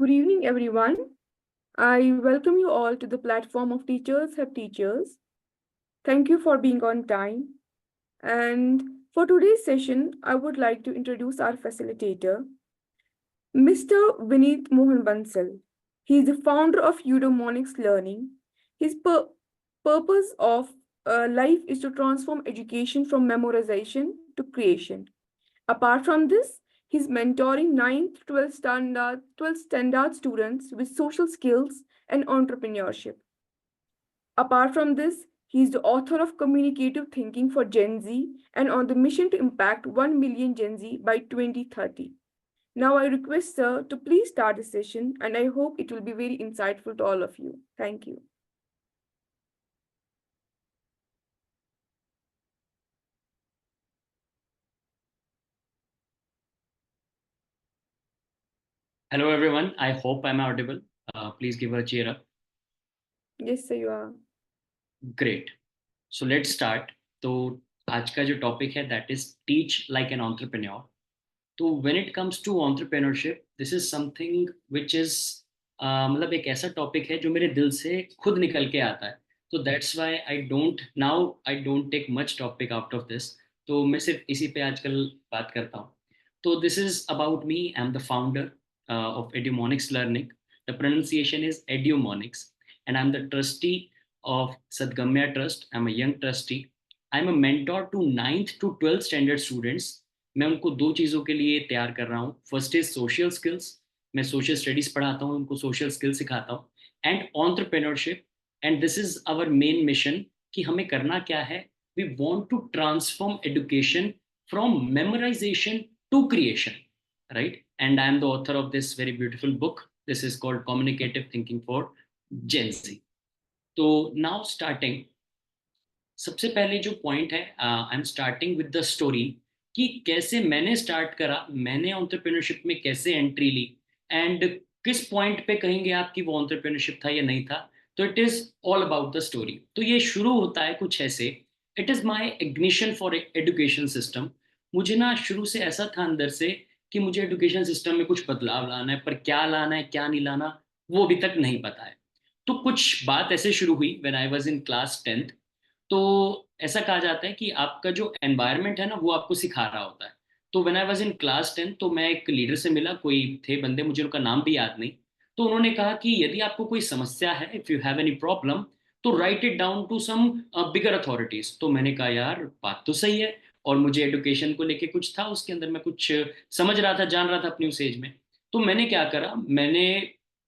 Good evening, everyone. I welcome you all to the platform of Teachers Have Teachers. Thank you for being on time. And for today's session, I would like to introduce our facilitator, Mr. Vineet Mohan Bansal. He is the founder of Eudaimonics Learning. His purpose of life is to transform education from memorization to creation. Apart from this, he's mentoring 9th, 12th standard students with social skills and entrepreneurship. Apart from this, he is the author of Communicative Thinking for Gen Z and on the mission to impact 1 million Gen Z by 2030. Now I request sir to please start the session and I hope it will be very insightful to all of you. Thank you. Hello everyone, I hope I'm audible. Please give a cheer up. Yes, sir, you are. Great. So let's start. तो आज का जो topic है that is teach like an entrepreneur. तो when it comes to entrepreneurship, this is something which is मतलब एक ऐसा topic है जो मेरे दिल से खुद निकल के आता है. तो that's why I don't take much topic out of this. तो मैं सिर्फ इसी पे आजकल बात करता हूँ. तो this is about me. I'm the founder of Edumonics Learning. The pronunciation is Edumonics, and I'm the trustee of Sadgamya Trust. I'm a young trustee. I'm a mentor to 9th to 12th standard students. मैं उनको दो चीज़ों के लिए तैयार कर रहा हूँ. First is social skills. मैं सोशल स्टडीज पढ़ाता हूँ, उनको सोशल स्किल्स सिखाता हूँ. And entrepreneurship. And this is our main mission कि हमें करना क्या है. We want to transform education from memorization to creation, right. And I am the author of this very beautiful book. This is called communicative thinking for gen Z. तो now starting, सबसे पहले जो point है, I am starting with the story कि कैसे मैंने start करा, मैंने एंटरप्रेन्योरशिप में कैसे एंट्री ली, एंड किस पॉइंट पे कहेंगे आप कि वो एंटरप्रेन्योरशिप था या नहीं था. तो it is all about the story. तो ये शुरू होता है कुछ ऐसे. It is my ignition for education system. मुझे ना शुरू से ऐसा था अंदर से कि मुझे एजुकेशन सिस्टम में कुछ बदलाव लाना है, पर क्या लाना है क्या नहीं लाना वो अभी तक नहीं पता है. तो कुछ बात ऐसे शुरू हुई when I was in class 10th. तो ऐसा कहा जाता है कि आपका जो एनवायरनमेंट है ना वो आपको सिखा रहा होता है. तो when I was in class 10 तो मैं एक लीडर से मिला, कोई थे बंदे, मुझे उनका नाम भी याद नहीं. तो उन्होंने कहा कि यदि आपको कोई समस्या है, if you have any problem, तो write it down to some bigger authorities. तो मैंने कहा यार बात तो सही है, और मुझे एडुकेशन को लेके कुछ था उसके अंदर, मैं कुछ समझ रहा था, जान रहा था अपनी उस एज में. तो मैंने क्या करा, मैंने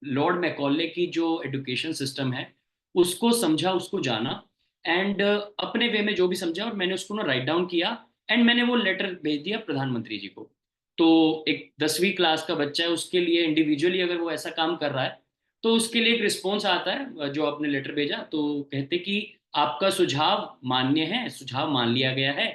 लॉर्ड मैकॉले की जो एजुकेशन सिस्टम है उसको समझा, उसको जाना, एंड अपने वे में जो भी समझा, और मैंने उसको ना राइट डाउन किया. एंड मैंने वो लेटर भेज दिया प्रधानमंत्री जी को. तो एक 10वीं क्लास का बच्चा है, उसके लिए इंडिविजुअली अगर वो ऐसा काम कर रहा है तो उसके लिए एक रिस्पॉन्स आता है. जो आपने लेटर भेजा तो कहते कि आपका सुझाव मान्य है, सुझाव मान लिया गया है,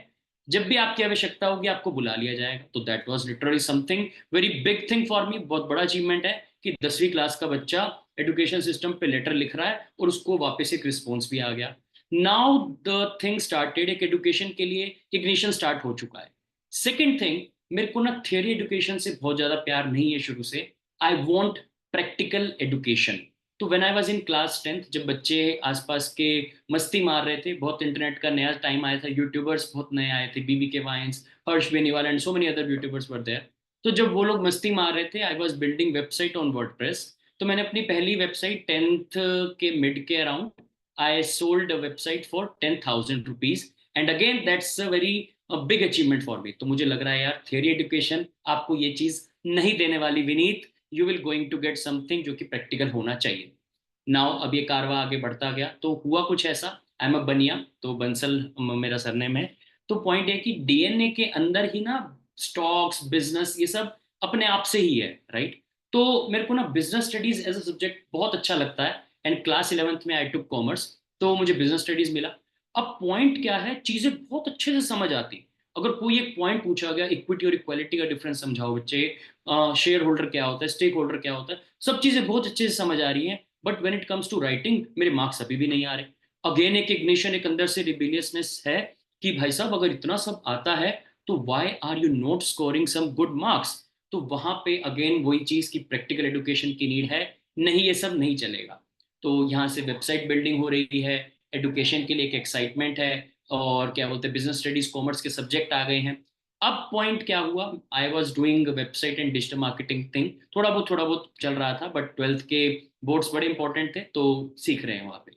जब भी आपकी आवश्यकता होगी आपको बुला लिया जाएगा. तो that was literally something very big thing for me. बहुत बड़ा अचीवमेंट है कि 10वीं क्लास का बच्चा एजुकेशन सिस्टम पे लेटर लिख रहा है और उसको वापस एक रिस्पॉन्स भी आ गया. Now the thing started. एक एजुकेशन के लिए इग्निशन स्टार्ट हो चुका है. सेकेंड थिंग, मेरे को ना थियोरी एजुकेशन से बहुत ज्यादा प्यार नहीं है शुरू से. I want practical education. तो when I was in class 10th, जब बच्चे आसपास के मस्ती मार रहे थे, बहुत इंटरनेट का नया टाइम आया था, यूट्यूबर्स बहुत नए आए थे, बीबी के vines, Harsh Beniwal and so many other YouTubers were there. तो जब वो लोग मस्ती मार रहे थे, I was building website on WordPress. तो मैंने अपनी पहली वेबसाइट 10th के मिड के around, I sold a website for 10,000 rupees. And again, that's a very a big achievement for me. तो मुझे लग रहा है यार थियरी एजुकेशन आपको ये चीज नहीं देने वाली Vineet. You will going to get something जो कि प्रैक्टिकल होना चाहिए. नाउ अब ये कारवा आगे बढ़ता गया तो हुआ कुछ ऐसा. आई एम अ बनिया, तो बंसल मेरा सरनेम है. तो पॉइंट है कि डीएनए के अंदर ही ना स्टॉक्स, बिजनेस, ये सब अपने आप से ही है, राइट. तो मेरे को ना business studies as a subject बहुत अच्छा लगता है. एंड क्लास 11th में आई टुक कॉमर्स, तो मुझे बिजनेस स्टडीज मिला. अब पॉइंट क्या है, चीजें बहुत अच्छे से समझ आती. अगर कोई एक पॉइंट पूछा गया, इक्विटी और इक्वालिटी का डिफरेंस समझाओ बच्चे, शेयर होल्डर क्या होता है, स्टेक होल्डर क्या होता है, सब चीजें बहुत अच्छे से समझ आ रही हैं. But when it comes to writing, मेरे मार्क्स अभी भी नहीं आ रहे. अगेन एक इग्निशन, एक अंदर से रिबिलियसनेस है कि भाई साहब अगर इतना सब आता है तो why are you not scoring some good marks. तो वहां पे अगेन वही चीज की प्रैक्टिकल एजुकेशन की नीड है, नहीं ये सब नहीं चलेगा। तो यहाँ से वेबसाइट बिल्डिंग हो रही है, एजुकेशन के लिए एक एक्साइटमेंट है, और क्या बोलते हैं बिजनेस स्टडीज कॉमर्स के सब्जेक्ट आ गए हैं। अब पॉइंट क्या हुआ, I was doing website and digital marketing thing, थोड़ा बहुत चल रहा था, बट ट्वेल्थ के बोर्ड्स बड़े इंपॉर्टेंट थे तो सीख रहे हैं वहां पे।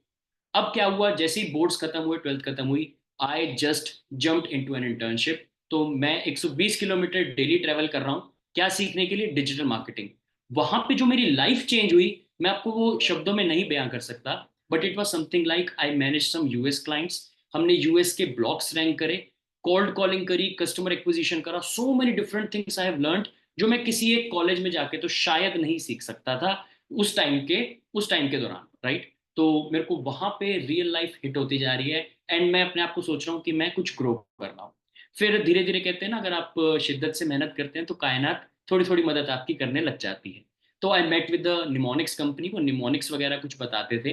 अब क्या हुआ, जैसे ही बोर्ड्स खत्म हुए, ट्वेल्थ खत्म हुई, आई just jumped into an internship. तो मैं 120 किलोमीटर डेली ट्रेवल कर रहा हूँ, क्या सीखने के लिए, डिजिटल मार्केटिंग। वहां पे जो मेरी लाइफ चेंज हुई, मैं आपको वो शब्दों में नहीं बयां कर सकता, but it was something like I manage some US clients, हमने यूएस के ब्लॉग्स रैंक करे, कोल्ड कॉलिंग करी, कस्टमर एक्विजिशन करा, so many different things I have learned, जो मैं किसी एक कॉलेज में जाके तो शायद नहीं सीख सकता था उस टाइम के दौरान, राइट। तो मेरे को वहां पे रियल लाइफ हिट होती जा रही है, एंड मैं अपने आप को सोच रहा हूँ कि मैं कुछ ग्रो कर रहा हूँ। फिर धीरे धीरे कहते हैं ना, अगर आप शिद्दत से मेहनत करते हैं तो कायनात थोड़ी थोड़ी मदद आपकी करने लग जाती है। तो I met with the mnemonics company, वो निमोनिक्स वगैरह कुछ बताते थे,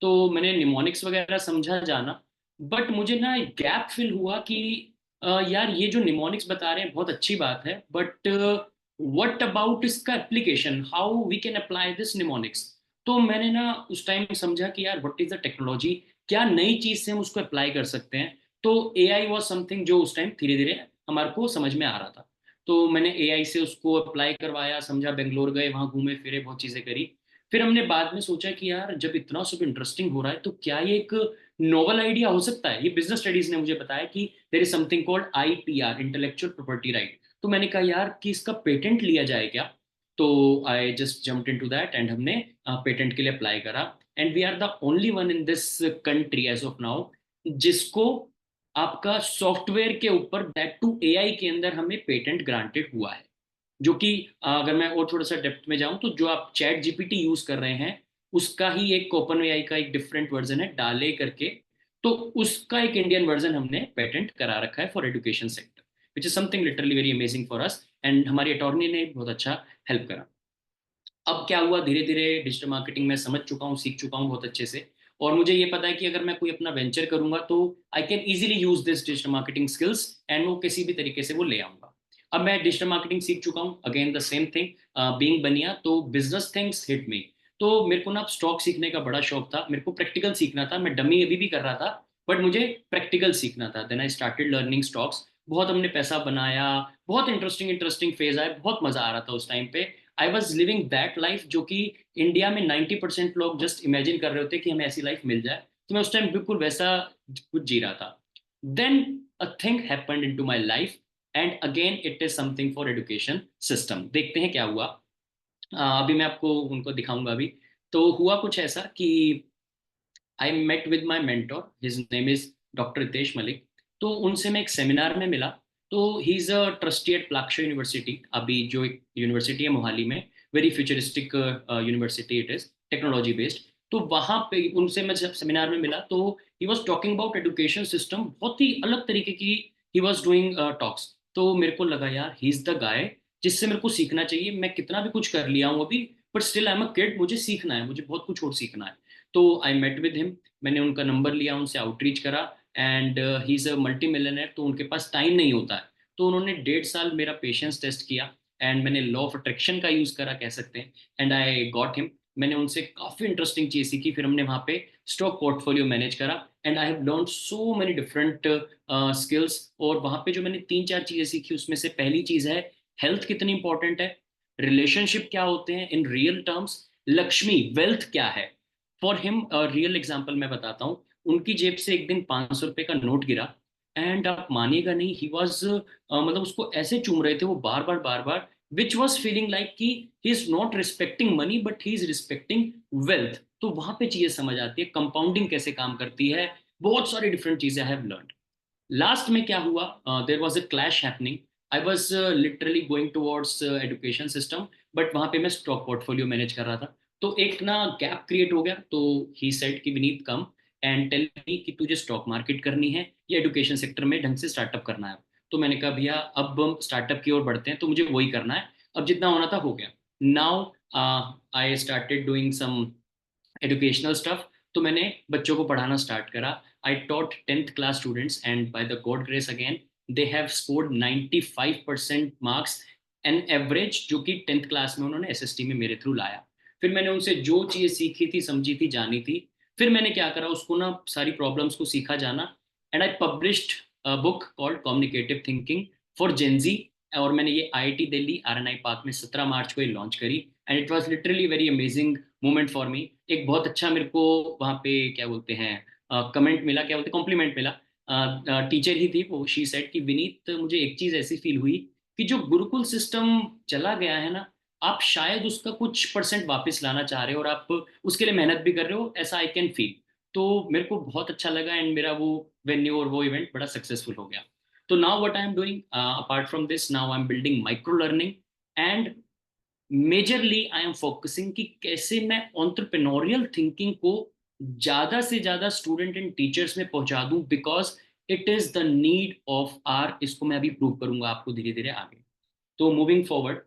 तो मैंने निमोनिक्स वगैरह समझा जाना। बट मुझे ना एक गैप फील हुआ कि यार ये जो निमोनिक्स बता रहे हैं बहुत अच्छी बात है, बट व्हाट अबाउट इसका application, how we can apply this mnemonics. तो मैंने ना उस टाइम समझा कि यार व्हाट इज द टेक्नोलॉजी, क्या नई चीज से हम उसको अप्लाई कर सकते हैं। तो एआई वाज समथिंग जो उस टाइम धीरे धीरे हमारे को समझ में आ रहा था। तो मैंने एआई से उसको अप्लाई करवाया, समझा, बेंगलोर गए, वहां घूमे फिरे, बहुत चीजें करी। फिर हमने बाद में सोचा कि यार जब इतना सब इंटरेस्टिंग हो रहा है तो क्या ये एक नोवल आइडिया हो सकता है। ये बिजनेस स्टडीज ने मुझे बताया कि there is something called IPR, intellectual property right. तो मैंने कहा यार कि इसका पेटेंट लिया जाए क्या। तो I just jumped into that and हमने पेटेंट के लिए अप्लाई करा। And we are the only one in this country as of now जिसको आपका सॉफ्टवेयर के ऊपर, दैट टू एआई के अंदर, हमें पेटेंट ग्रांटेड हुआ है। जो कि अगर मैं और थोड़ा सा डेप्थ में जाऊं, तो जो आप चैट जीपीटी यूज कर रहे हैं उसका ही एक ओपन एआई का एक डिफरेंट वर्जन है, डाले करके। तो उसका एक इंडियन वर्जन हमने पेटेंट करा रखा है for education sector, which is something literally very amazing for us. And हमारी अटॉर्नी ने बहुत अच्छा हेल्प करा। अब क्या हुआ, धीरे धीरे डिजिटल मार्केटिंग में समझ चुका हूँ, सीख चुका हूँ बहुत अच्छे से। और मुझे ये पता है कि अगर मैं कोई अपना वेंचर करूंगा तो I can easily use this digital marketing skills, and वो किसी भी तरीके से वो ले आऊंगा। अब मैं डिजिटल मार्केटिंग सीख चुका हूँ, again the same thing, being बनिया, तो बिजनेस थिंग्स हिट मी। तो मेरे को ना स्टॉक सीखने का बड़ा शौक था, मेरे को प्रैक्टिकल सीखना था, मैं डमी अभी भी कर रहा था, बट मुझे प्रैक्टिकल सीखना था। Then I started learning stocks, बहुत हमने पैसा बनाया, बहुत इंटरेस्टिंग इंटरेस्टिंग फेज आया, बहुत मजा आ रहा था उस टाइम पे। I was living that life जो कि इंडिया में 90% लोग जस्ट इमेजिन कर रहे होते कि हमें ऐसी लाइफ मिल जाए। तो मैं उस टाइम बिल्कुल वैसा कुछ जी रहा था। Then a thing happened in to my life, and again it is something for education system. देखते हैं क्या हुआ। अभी मैं आपको उनको दिखाऊंगा अभी। तो हुआ कुछ ऐसा कि I met with my mentor, his name is doctor Ritesh Malik. तो उनसे मैं एक सेमिनार में मिला। तो he is a trustee at Plaksha university, अभी जो एक यूनिवर्सिटी है मोहाली में, very futuristic university it is, technology based. तो वहां पे उनसे मैं जब सेमिनार में मिला तो he was talking about education system, बहुत ही अलग तरीके की ही वॉज डूइंग टॉक्स। तो मेरे को लगा यार ही इज द गाय जिससे मेरे को सीखना चाहिए। मैं कितना भी कुछ कर लिया हूँ अभी, but still I am a kid, मुझे सीखना है, मुझे बहुत कुछ और सीखना है। तो आई मेट विद हिम, मैंने उनका नंबर लिया, उनसे आउटरीच करा। And he is a multi millionaire, तो उनके पास टाइम नहीं होता है। तो उन्होंने 1.5 साल मेरा पेशेंस टेस्ट किया, एंड मैंने लॉ ऑफ अट्रैक्शन का यूज़ करा कह सकते हैं, एंड आई गॉट हिम। मैंने उनसे काफ़ी इंटरेस्टिंग चीज़ सीखी, फिर हमने वहाँ पे स्टॉक पोर्टफोलियो मैनेज करा, and I have learn so many different skills. और वहाँ पे जो मैंने 3-4 चीज़ें सीखी, उसमें से पहली चीज़ है हेल्थ कितनी इंपॉर्टेंट है, रिलेशनशिप क्या होते हैं in real terms, Lakshmi wealth क्या है। फॉर हिम रियल एग्जाम्पल मैं बताता हूँ। उनकी जेब से एक दिन 500 रुपए का नोट गिरा, एंड आप मानिएगा नहीं, ही वॉज मतलब उसको ऐसे चूम रहे थे वो बार बार बार बार, विच वॉज फीलिंग लाइक कि he is not respecting money but he is respecting wealth. तो वहां पे चीजें समझ आती है, कंपाउंडिंग कैसे काम करती है, बहुत सारी डिफरेंट चीजें हैव लर्न। लास्ट में क्या हुआ, there was a clash happening. I was literally going towards education system, but वहां पे मैं स्टॉक पोर्टफोलियो मैनेज कर रहा था। तो एक ना गैप क्रिएट हो गया। तो ही सेड कि Vineet come and tell me कि तुझे स्टॉक मार्केट करनी है या एजुकेशन सेक्टर में ढंग से स्टार्टअप करना है। तो मैंने कहा भैया अब हम स्टार्टअप की ओर बढ़ते हैं, तो मुझे वही करना है, अब जितना होना था हो गया। Now I started doing some educational stuff. तो मैंने बच्चों को पढ़ाना स्टार्ट करा। I taught 10th class students, and by the god grace again they have scored 95% marks an average, जो कि 10th क्लास में उन्होंने एसएसटी में मेरे थ्रू लाया। फिर मैंने उनसे जो चीज़ें सीखी थी, समझी थी, जानी थी, फिर मैंने क्या करा, उसको ना सारी प्रॉब्लम्स को सीखा जाना, and I published a book called communicative thinking for gen Z. और मैंने ये आईआईटी दिल्ली आरएनआई पार्क में 17 मार्च को ये लॉन्च करी, and it was literally very amazing moment for me. एक बहुत अच्छा मेरे को वहाँ पे क्या बोलते हैं कमेंट मिला, क्या बोलते कॉम्प्लीमेंट मिला। टीचर ही थी वो, शी सेड कि विनीत, मुझे एक चीज ऐसी फील हुई कि जो गुरुकुल सिस्टम चला गया है ना, आप शायद उसका कुछ परसेंट वापस लाना चाह रहे हो, और आप उसके लिए मेहनत भी कर रहे हो, ऐसा आई कैन फील। तो मेरे को बहुत अच्छा लगा, एंड मेरा वो वेन्यू और वो इवेंट बड़ा सक्सेसफुल हो गया। तो now what I am doing apart from this, now I am building micro learning, and majorly I am focusing कि कैसे मैं ऑन्टरप्रेन्योरियल थिंकिंग को ज्यादा से ज्यादा स्टूडेंट एंड टीचर्स में पहुंचा दूं, because it is the need of hour. इसको मैं अभी प्रूव करूंगा आपको धीरे धीरे आगे। तो moving forward,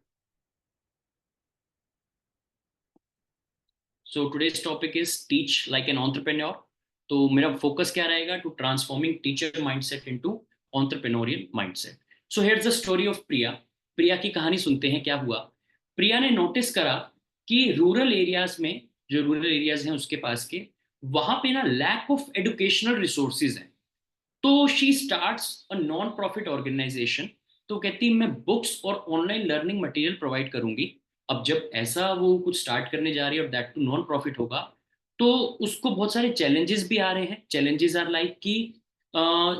so today's topic is teach like an entrepreneur. तो मेरा फोकस क्या रहेगा, to transforming teacher mindset into entrepreneurial mindset. So here's the story of Priya. Priya की कहानी सुनते हैं क्या हुआ। प्रिया ने नोटिस करा कि रूरल एरियाज में, जो रूरल एरियाज हैं उसके पास के, वहां पे ना लैक ऑफ एजुकेशनल रिसोर्सेज है। तो she starts a non profit organisation. तो कहती मैं बुक्स और ऑनलाइन लर्निंग मटेरियल प्रोवाइड करूंगी। अब जब ऐसा वो कुछ स्टार्ट करने जा रही है और दैट टू नॉन प्रॉफिट होगा, तो उसको बहुत सारे चैलेंजेस भी आ रहे हैं। चैलेंजेस आर लाइक कि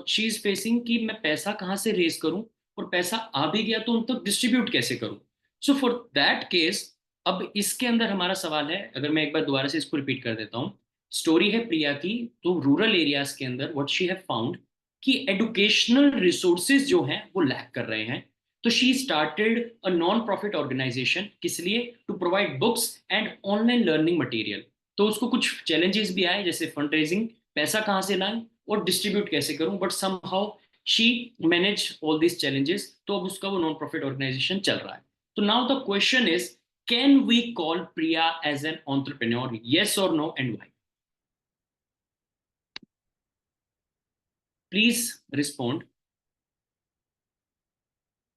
शी इज फेसिंग कि मैं पैसा कहाँ से रेज करूं, और पैसा आ भी गया तो उन तक डिस्ट्रीब्यूट कैसे करूं। सो फॉर दैट केस, अब इसके अंदर हमारा सवाल है, अगर मैं एक बार दोबारा से इसको रिपीट कर देता हूँ। स्टोरी है प्रिया की। तो रूरल एरियाज के अंदर व्हाट शी हैव फाउंड कि एडुकेशनल रिसोर्सेज जो हैं वो लैक कर रहे हैं। तो she started a non profit organisation, किस लिए, to provide books and online learning material. तो उसको कुछ चैलेंजेस भी आए, जैसे फंड रेजिंग, पैसा कहाँ से लाएं और डिस्ट्रीब्यूट कैसे करूं, but somehow she manage all this challenges. तो अब उसका वो नॉन प्रॉफिट ऑर्गेनाइजेशन चल रहा है। तो now the question is, can we call Priya as an entrepreneur, yes or no, and why? Please respond.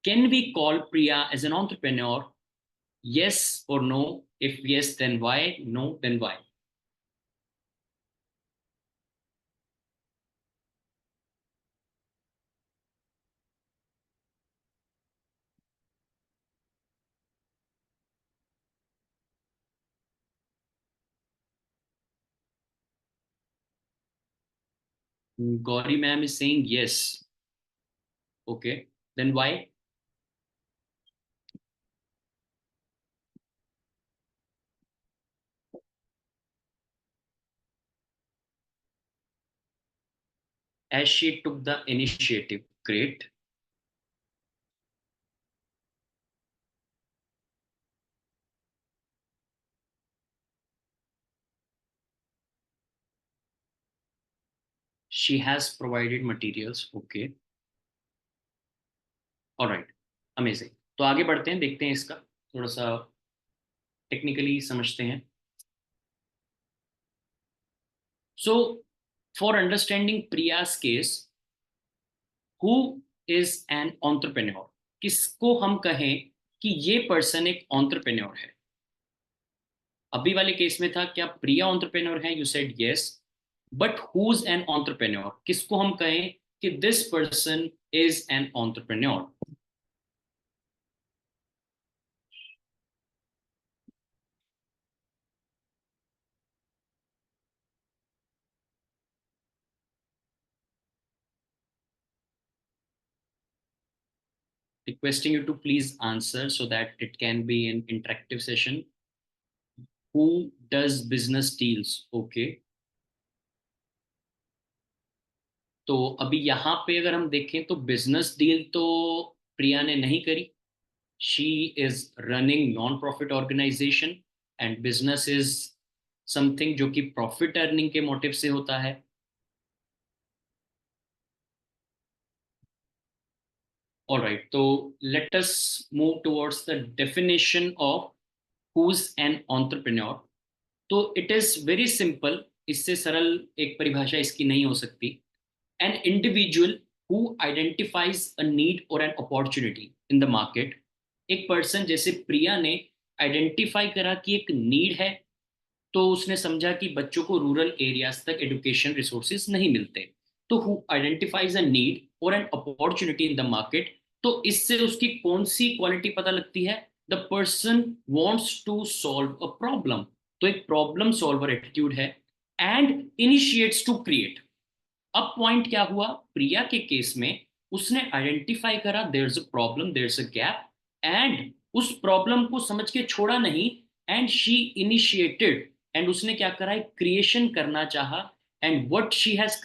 Can we call Priya as an entrepreneur? Yes or no? If yes, then why? No, then why? Gauri ma'am is saying yes. Okay. Then why? As she took the initiative. Great. She has provided materials. Okay. All right. Amazing. तो आगे बढ़ते हैं, देखते हैं इसका थोड़ा सा technically समझते हैं। So, for understanding Priya's case, who is an entrepreneur, किसको हम कहें कि ये पर्सन एक एंटरप्रेन्योर है। अभी वाले केस में था, क्या प्रिया एंटरप्रेन्योर है, you said yes, but who's an entrepreneur, किसको हम कहें कि this person is an entrepreneur. Requesting you to please answer so that it can be an interactive session. Who does business deals? Okay. तो अभी यहाँ पे अगर हम देखें तो बिजनेस डील तो प्रिया ने नहीं करी। she is running non-profit organization, and business is something जो कि profit earning के मोटिव से होता है। All right, तो let us move towards the definition of who's an entrepreneur. तो it is very simple, इससे सरल एक परिभाषा इसकी नहीं हो सकती। An individual who identifies a need or an opportunity in the market एक पर्सन जैसे प्रिया ने आइडेंटिफाई करा कि एक नीड है, तो उसने समझा कि बच्चों को रूरल एरियाज तक एजुकेशन रिसोर्सेज नहीं मिलते, तो हु आइडेंटिफाइज अ नीड और an opportunity in the market. तो इससे उसकी कौन सी क्वालिटी पता लगती है? The person wants to solve a problem. तो एक प्रॉब्लम सॉल्वर एटीट्यूड है एंड इनिशिएट्स टू क्रिएट। अब पॉइंट क्या हुआ प्रिया के केस में? उसने आइडेंटिफाई करा there is a problem, there is a gap, and उस प्रॉब्लम को समझ के छोड़ा नहीं, एंड शी इनिशिएटेड, एंड उसने क्या करा, एक क्रिएशन करना चाहा। And what she has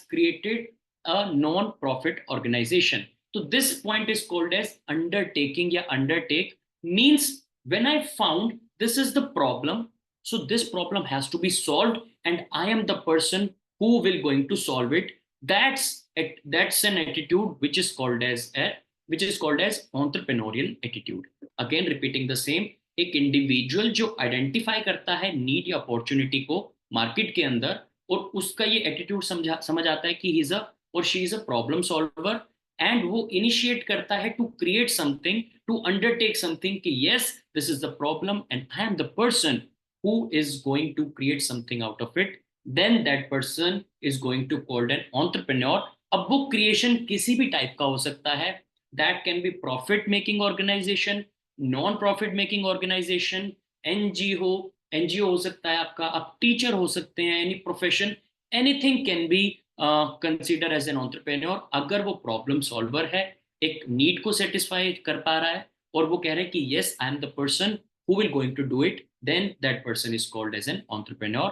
created a non profit organisation. तो this point is called as undertaking या undertake. Means when I found this is the problem, so this problem has to be solved, and I am the person who will going to solve it. That's an attitude which is called as entrepreneurial attitude. Again repeating the same, एक individual जो identify करता है need या opportunity को market के अंदर, और उसका ये एटीट्यूड समझ आता है कि ही इज अ और she is a problem solver, and वो इनिशिएट करता है to create something, to undertake something कि yes this is the problem and I am the person who is going to create something out of it, then that person is going to called an entrepreneur. अब वो creation किसी भी type का हो सकता है, that can be profit making organisation, non profit making organisation, NGO NGO हो सकता है आपका, आप टीचर हो सकते हैं, any profession, anything can be consider as an entrepreneur. अगर वो प्रॉब्लम सॉल्वर है, एक नीड को सेटिस्फाई कर पा रहा है, और वो कह रहे हैं कि yes I am the person who will going to do it, then that person is called as an entrepreneur.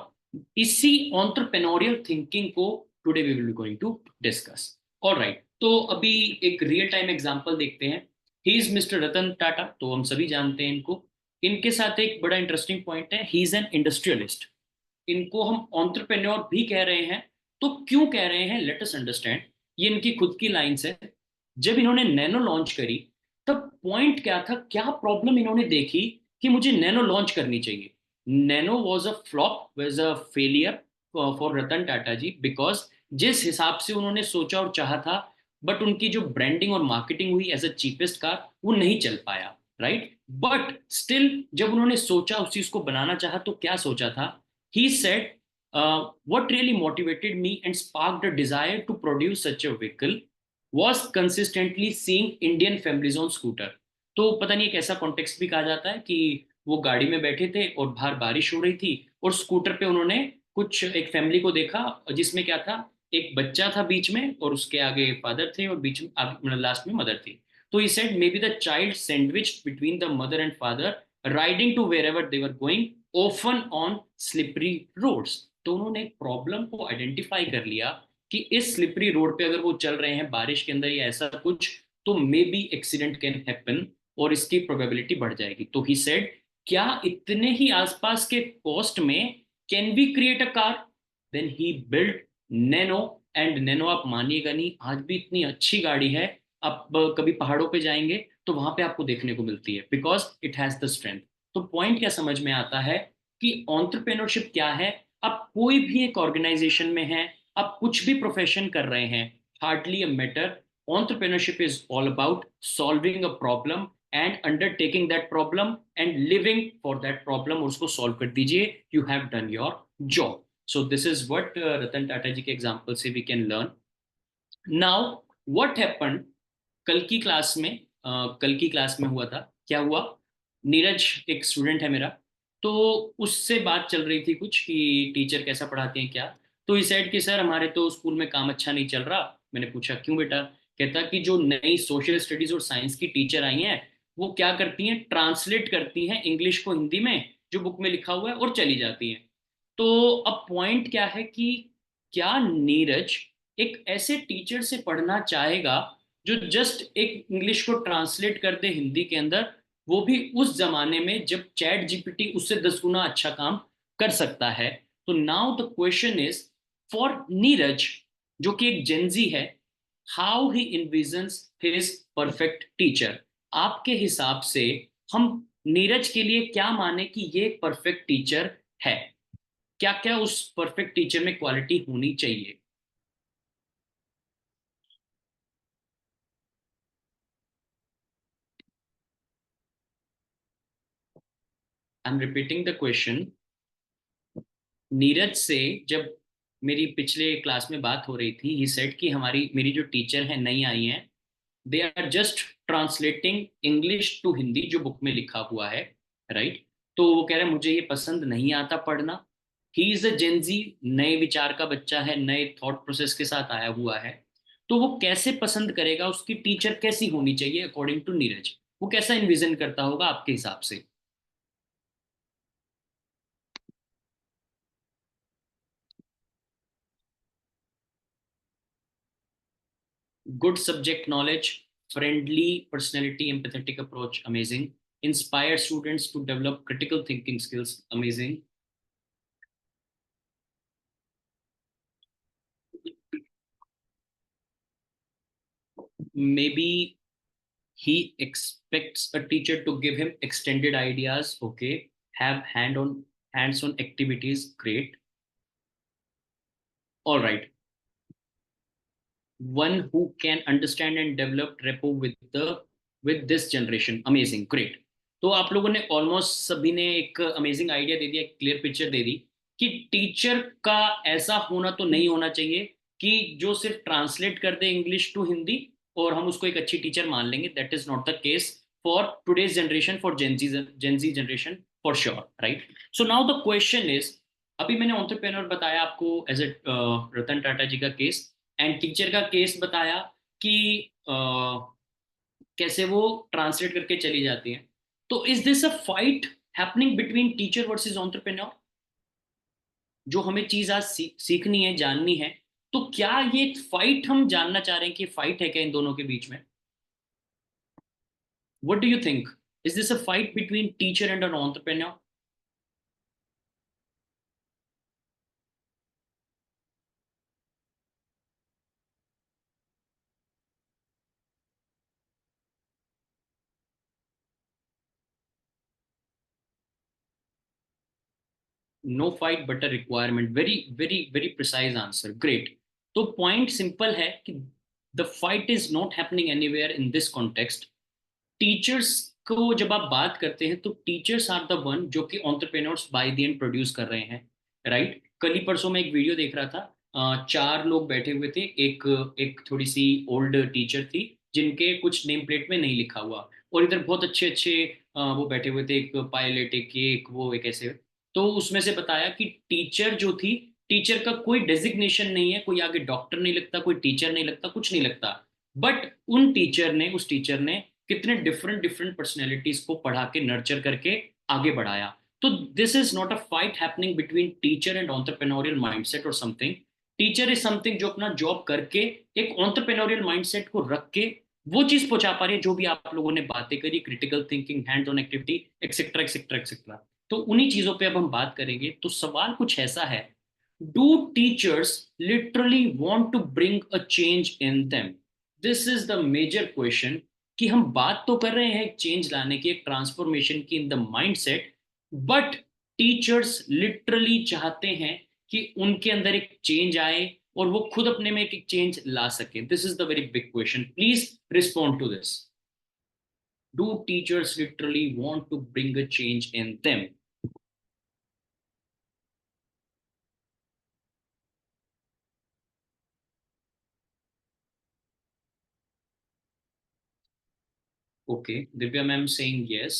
इसी entrepreneurial thinking को today we will be going to discuss. All right, तो अभी एक रियल टाइम एग्जांपल देखते हैं। He is mister Ratan Tata, तो हम सभी जानते हैं इनको। इनके साथ एक बड़ा इंटरेस्टिंग पॉइंट है, ही इज एन इंडस्ट्रियलिस्ट। इनको हम ऑन्टरप्रेन्योर भी कह रहे हैं। तो क्यों कह रहे हैं, लेट अस अंडरस्टैंड। ये इनकी खुद की लाइंस है। जब इन्होंने नैनो लॉन्च करी, तब पॉइंट क्या था, क्या प्रॉब्लम इन्होंने देखी कि मुझे नैनो लॉन्च करनी चाहिए। Nano was a flop, was a failure for Ratan Tata ji, because जिस हिसाब से उन्होंने सोचा और चाहा था, बट उनकी जो ब्रांडिंग और मार्केटिंग हुई एज अ चीपेस्ट कार, वो नहीं चल पाया, राइट। बट स्टिल जब उन्होंने सोचा, उस चीज को बनाना चाहा, तो क्या सोचा था? He said, what really motivated me and sparked a desire to produce such a vehicle was consistently seeing Indian families on scooter. तो पता नहीं एक ऐसा कॉन्टेक्स्ट भी कहा जाता है कि वो गाड़ी में बैठे थे और बाहर बारिश हो रही थी, और स्कूटर पे उन्होंने कुछ एक फैमिली को देखा, जिसमें क्या था, एक बच्चा था बीच में, और उसके आगे फादर थे, और बीच में मतलब लास्ट में मदर थी। तो he said maybe the child sandwich between the mother and father riding to wherever they were going often on slippery roads. तो उन्होंने प्रॉब्लम को आइडेंटिफाई कर लिया कि इस स्लिपरी रोड पे अगर वो चल रहे हैं बारिश के अंदर या ऐसा कुछ, तो may be accident can happen, और इसकी प्रोबेबिलिटी बढ़ जाएगी। तो ही सेड, क्या इतने ही आसपास के कॉस्ट में can we create a car? Then he build Nano. And Nano आप मानिएगा नहीं, आज भी इतनी अच्छी गाड़ी है। आप कभी पहाड़ों पे जाएंगे तो वहां पे आपको देखने को मिलती है, because it has the strength. तो पॉइंट क्या समझ में आता है कि ऑन्टरप्रेन्योरशिप क्या है? आप कोई भी एक ऑर्गेनाइजेशन में हैं, आप कुछ भी प्रोफेशन कर रहे हैं, hardly a matter. Entrepreneurship is all about solving a problem and undertaking that problem and living for that problem, और उसको सॉल्व कर दीजिए। You have done your job. So this is what Ratan Tata ji के एग्जाम्पल से we can learn. Now what happened, कल की class में कल की क्लास में हुआ था, क्या हुआ, नीरज एक स्टूडेंट है मेरा, तो उससे बात चल रही थी कुछ कि टीचर कैसा पढ़ाते हैं क्या। तो ही सेड कि सर हमारे तो स्कूल में काम अच्छा नहीं चल रहा। मैंने पूछा क्यों बेटा? कहता कि जो नई सोशल स्टडीज और साइंस की टीचर आई हैं, वो क्या करती हैं, ट्रांसलेट करती हैं इंग्लिश को हिंदी में, जो बुक में लिखा हुआ है, और चली जाती हैं। तो अब पॉइंट क्या है कि क्या नीरज एक ऐसे टीचर से पढ़ना चाहेगा जो जस्ट एक इंग्लिश को ट्रांसलेट कर दे हिंदी के अंदर, वो भी उस जमाने में जब चैट जीपीटी उससे 10 गुना अच्छा काम कर सकता है। तो now the question is for Neeraj, जो कि एक जेंजी है, how he इन्विजन्स his perfect teacher. आपके हिसाब से हम नीरज के लिए क्या माने कि ये एक परफेक्ट टीचर है? क्या क्या उस परफेक्ट टीचर में क्वालिटी होनी चाहिए? I am repeating the question. Neeraj से जब मेरी पिछले क्लास में बात हो रही थी, ही सेड कि हमारी मेरी जो टीचर है नई आई हैं, they are just translating English to Hindi जो बुक में लिखा हुआ है, राइट। तो वो कह रहे हैं मुझे ये पसंद नहीं आता पढ़ना। ही इज अ जेंजी, नए विचार का बच्चा है, नए थॉट प्रोसेस के साथ आया हुआ है। तो वो कैसे पसंद करेगा, उसकी टीचर कैसी होनी चाहिए अकॉर्डिंग टू नीरज? वो कैसा इन्विजन करता होगा आपके हिसाब से? Good subject knowledge, friendly personality, empathetic approach, amazing. Inspire students to develop critical thinking skills, amazing. Maybe he expects a teacher to give him extended ideas, okay. Have hands-on activities, great. All right. One who can understand and develop rapport with this generation, amazing, great. तो आप लोगों ने almost सभी ने एक amazing idea दे दिया, एक clear picture दे दी कि टीचर का ऐसा होना तो नहीं होना चाहिए कि जो सिर्फ ट्रांसलेट कर दे इंग्लिश टू हिंदी और हम उसको एक अच्छी टीचर मान लेंगे। That is not the case for today's generation, for Gen Z generation, for sure, right. So now the question is, अभी मैंने एंटरप्रेन्योर बताया आपको एज ए रतन टाटा जी का केस, एंड टीचर का केस बताया कि कैसे वो ट्रांसलेट करके चली जाती हैं। तो is this a fight happening between teacher versus entrepreneur? जो हमें चीज आज सीखनी है, जाननी है, तो क्या ये फाइट हम जानना चाह रहे हैं कि फाइट है क्या इन दोनों के बीच में? What do you think? Is this a fight between teacher and an entrepreneur? No fight but a requirement, very very very precise answer, great. तो पॉइंट सिंपल है कि the fight is not happening anywhere in this context. Teachers को जब आप बात करते हैं तो टीचर्स आर द वन जो कि entrepreneurs by the end produce कर रहे हैं, राइट। कल ही परसों में एक वीडियो देख रहा था, चार लोग बैठे हुए थे, एक एक थोड़ी सी ओल्ड टीचर थी जिनके कुछ नेम प्लेट में नहीं लिखा हुआ, और इधर बहुत अच्छे अच्छे वो बैठे हुए थे, एक पायलट, एक ये, एक वो, एक ऐसे। तो उसमें से बताया कि टीचर जो थी, टीचर का कोई डेजिग्नेशन नहीं है, कोई आगे डॉक्टर नहीं लगता, कोई टीचर नहीं लगता, कुछ नहीं लगता। बट उस टीचर ने कितने डिफरेंट डिफरेंट पर्सनैलिटीज को पढ़ा के नर्चर करके आगे बढ़ाया। तो this is not a fight happening between teacher and entrepreneurial mindset और समथिंग। टीचर इज समथिंग जो अपना जॉब करके एक एंटरप्रेन्योरियल माइंडसेट को रख के वो चीज पहुंचा पा रही है जो भी आप लोगों ने बातें करी, critical thinking, hand on activity, etcetera etcetera etcetera. तो उन्हीं चीजों पे अब हम बात करेंगे। तो सवाल कुछ ऐसा है, do teachers literally want to bring a change in them? This is the major question. कि हम बात तो कर रहे हैं एक चेंज लाने की, एक ट्रांसफॉर्मेशन की in the mindset, but teachers literally चाहते हैं कि उनके अंदर एक चेंज आए और वो खुद अपने में एक चेंज ला सके? This is the very big question, please respond to this. Do teachers literally want to bring a change in them? Okay, Divya ma'am saying yes.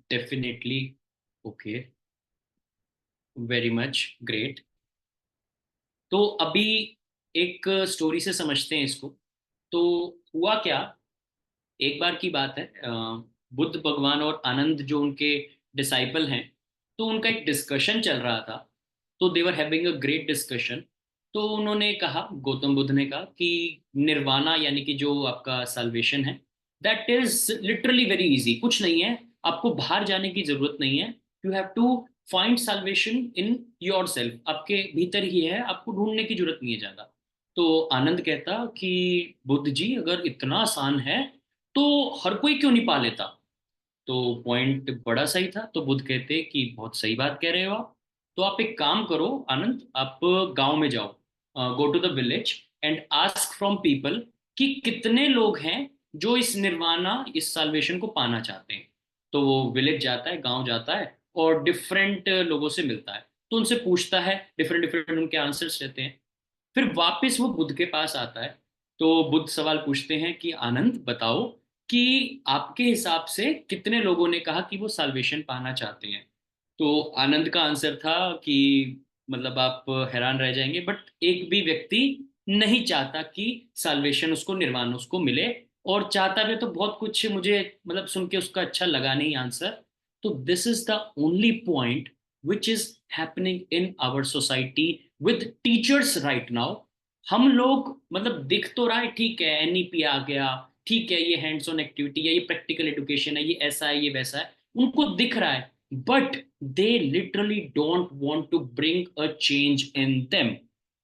Definitely. Okay, very much great. तो अभी एक story से समझते हैं इसको। तो हुआ क्या, एक बार की बात है, बुद्ध भगवान और आनंद जो उनके डिसाइपल हैं, तो उनका एक डिस्कशन चल रहा था। तो they were having a great discussion. तो उन्होंने कहा, गौतम बुद्ध ने कहा कि निर्वाणा यानी कि जो आपका साल्वेशन है, that is literally very easy, कुछ नहीं है, आपको बाहर जाने की जरूरत नहीं है। You have to find salvation in yourself, आपके भीतर ही है, आपको ढूंढने की जरूरत नहीं है ज्यादा। तो आनंद कहता कि बुद्ध जी अगर इतना आसान है तो हर कोई क्यों नहीं पा लेता? तो पॉइंट बड़ा सही था। तो बुद्ध कहते कि बहुत सही बात कह रहे हो आप। तो आप एक काम करो आनंद, आप गांव में जाओ, go to the village, and ask from people कि कितने लोग हैं जो इस निर्वाणा, इस साल्वेशन को पाना चाहते हैं। तो वो विलेज जाता है, गांव जाता है, और डिफरेंट लोगों से मिलता है, तो उनसे पूछता है, डिफरेंट डिफरेंट उनके आंसर्स रहते हैं। फिर वापस वो बुद्ध के पास आता है। तो बुद्ध सवाल पूछते हैं कि आनंद बताओ कि आपके हिसाब से कितने लोगों ने कहा कि वो साल्वेशन पाना चाहते हैं। तो आनंद का आंसर था कि मतलब आप हैरान रह जाएंगे, बट एक भी व्यक्ति नहीं चाहता कि साल्वेशन उसको, निर्वाण उसको मिले। और चाहता भी तो बहुत कुछ, मुझे मतलब सुन के उसका अच्छा लगा नहीं आंसर। तो this is the only point which is happening in our society with teachers right now. हम लोग मतलब दिख तो रहा है, ठीक है एनईपी आ गया, ठीक है ये हैंड्स ऑन एक्टिविटी है, ये प्रैक्टिकल एजुकेशन है, ये ऐसा है, ये वैसा है, उनको दिख रहा है, but they literally don't want to bring a change in them.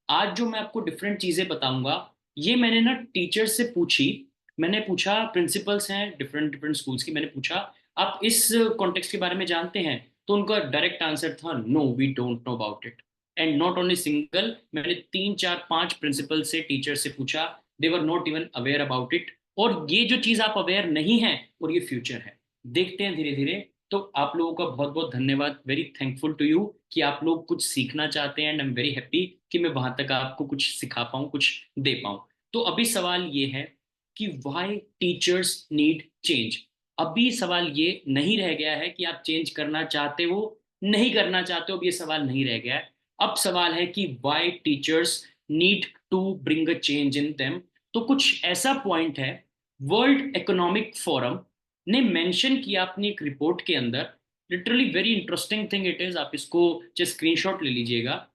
आज जो मैं आपको डिफरेंट चीजें बताऊंगा, ये मैंने ना टीचर से पूछी। मैंने पूछा, प्रिंसिपल्स हैं डिफरेंट डिफरेंट स्कूल्स की, मैंने पूछा आप इस कॉन्टेक्स्ट के बारे में जानते हैं? तो उनका डायरेक्ट आंसर था no, we don't know about it. And not only single, मैंने 3 4 5 प्रिंसिपल से, टीचर से पूछा, they were not even aware about it. और ये जो चीज आप अवेयर नहीं है, और ये फ्यूचर है, देखते हैं धीरे धीरे। तो आप लोगों का बहुत बहुत धन्यवाद, वेरी थैंकफुल टू यू कि आप लोग कुछ सीखना चाहते हैं, and I am very happy कि मैं वहां तक आपको कुछ सिखा पाऊँ, कुछ दे पाऊँ। तो अभी सवाल ये है कि व्हाई टीचर्स नीड चेंज। अभी सवाल ये नहीं रह गया है कि आप चेंज करना चाहते हो, नहीं करना चाहते हो, अब ये सवाल नहीं रह गया है। अब सवाल है कि why teachers need to bring a change in them. तो कुछ ऐसा पॉइंट है, वर्ल्ड इकोनॉमिक फोरम ने मेंशन किया अपनी एक रिपोर्ट के अंदर। Literally very interesting thing it is, आप इसको जस्ट स्क्रीनशॉट ले लीजिएगा।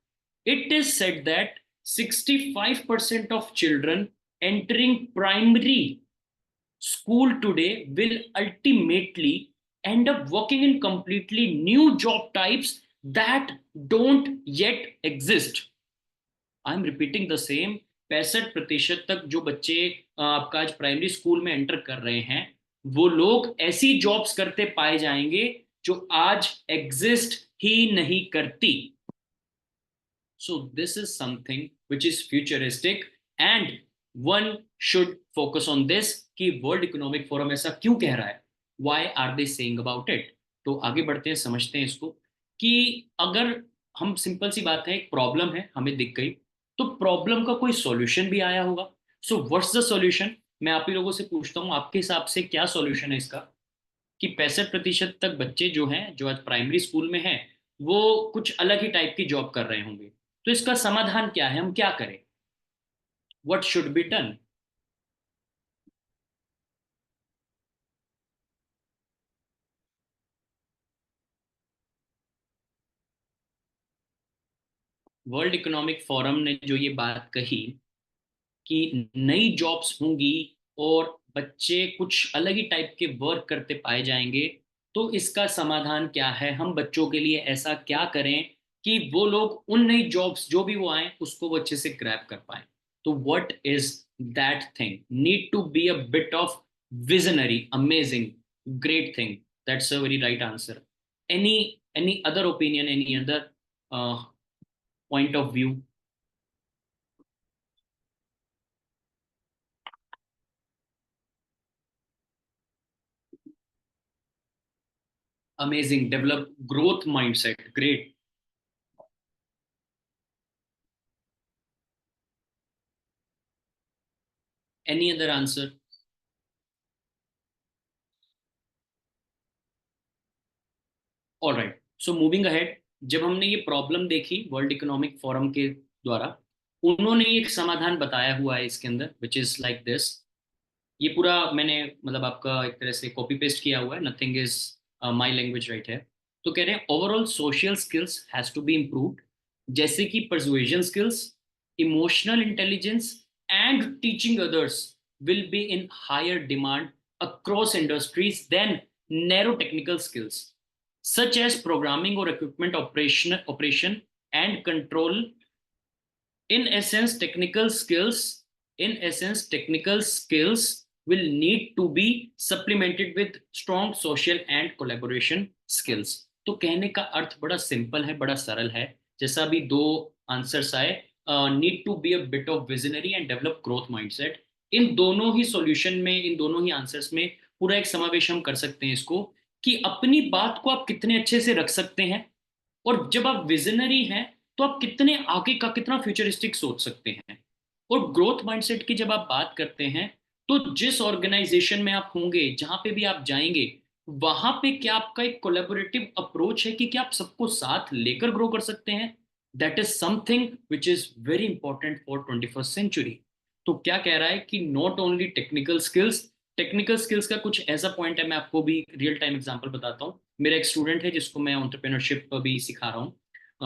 It is said that 65% of children entering primary school today will ultimately end up working in completely new job types that don't yet exist. I am repeating the same. 65% तक जो बच्चे आपका आज primary school में enter कर रहे हैं, वो लोग ऐसी जॉब्स करते पाए जाएंगे जो आज एग्जिस्ट ही नहीं करती। So this is something which is futuristic, and one should focus on this कि वर्ल्ड इकोनॉमिक फोरम ऐसा क्यों कह रहा है, why are they saying about it। तो आगे बढ़ते हैं, समझते हैं इसको कि अगर हम, सिंपल सी बात है, एक प्रॉब्लम है हमें दिख गई, तो प्रॉब्लम का कोई सॉल्यूशन भी आया होगा। सो व्हाट्स द सॉल्यूशन, मैं आप ही लोगों से पूछता हूँ, आपके हिसाब से क्या सॉल्यूशन है इसका कि 65% तक बच्चे जो हैं, जो आज प्राइमरी स्कूल में हैं, वो कुछ अलग ही टाइप की जॉब कर रहे होंगे। तो इसका समाधान क्या है, हम क्या करें, what should be done. World Economic Forum ने जो ये बात कही कि नई जॉब्स होंगी और बच्चे कुछ अलग ही टाइप के वर्क करते पाए जाएंगे, तो इसका समाधान क्या है, हम बच्चों के लिए ऐसा क्या करें कि वो लोग उन नई जॉब्स जो भी वो आए उसको वो अच्छे से ग्रैब कर पाए। तो what is that thing, need to be a bit of visionary, amazing, great thing, that's a very right answer. Any any other opinion, any other point of view. Amazing, develop growth mindset, great. Any other answer? All right, so moving ahead, जब हमने ये problem देखी world Economic forum के द्वारा, उन्होंने एक समाधान बताया हुआ है इसके अंदर, विच इज लाइक दिस। ये पूरा मैंने मतलब आपका एक तरह से कॉपी पेस्ट किया हुआ है, nothing is my language right है। तो कह रहे हैं overall social skills has to be improved, जैसे कि persuasion skills, emotional intelligence and teaching others will be in higher demand across industries then narrow technical skills such as programming or equipment operation and control. In essence, technical skills will need to be supplemented with strong social and collaboration skills. तो कहने का अर्थ बड़ा simple है, बड़ा सरल है। जैसा भी दो आंसर्स आए, need to be a bit of visionary and develop growth mindset. इन दोनों ही सॉल्यूशन में, इन दोनों ही आंसर्स में पूरा एक समावेश हम कर सकते हैं इसको, कि अपनी बात को आप कितने अच्छे से रख सकते हैं, और जब आप विजनरी हैं तो आप कितने आगे का, कितना फ्यूचरिस्टिक सोच सकते हैं। और ग्रोथ माइंडसेट की जब आप बात करते हैं, तो जिस ऑर्गेनाइजेशन में आप होंगे, जहां पे भी आप जाएंगे, वहां पे क्या आपका एक कोलेबोरेटिव अप्रोच है कि क्या आप सबको साथ लेकर ग्रो कर सकते हैं। That is something which is very important for 21st century. तो क्या कह रहा है कि not only technical skills, technical skills का कुछ ऐसा पॉइंट है, मैं आपको भी रियल टाइम एग्जांपल बताता हूँ। मेरा एक स्टूडेंट है जिसको मैं एंटरप्रेन्योरशिप भी सिखा रहा हूँ,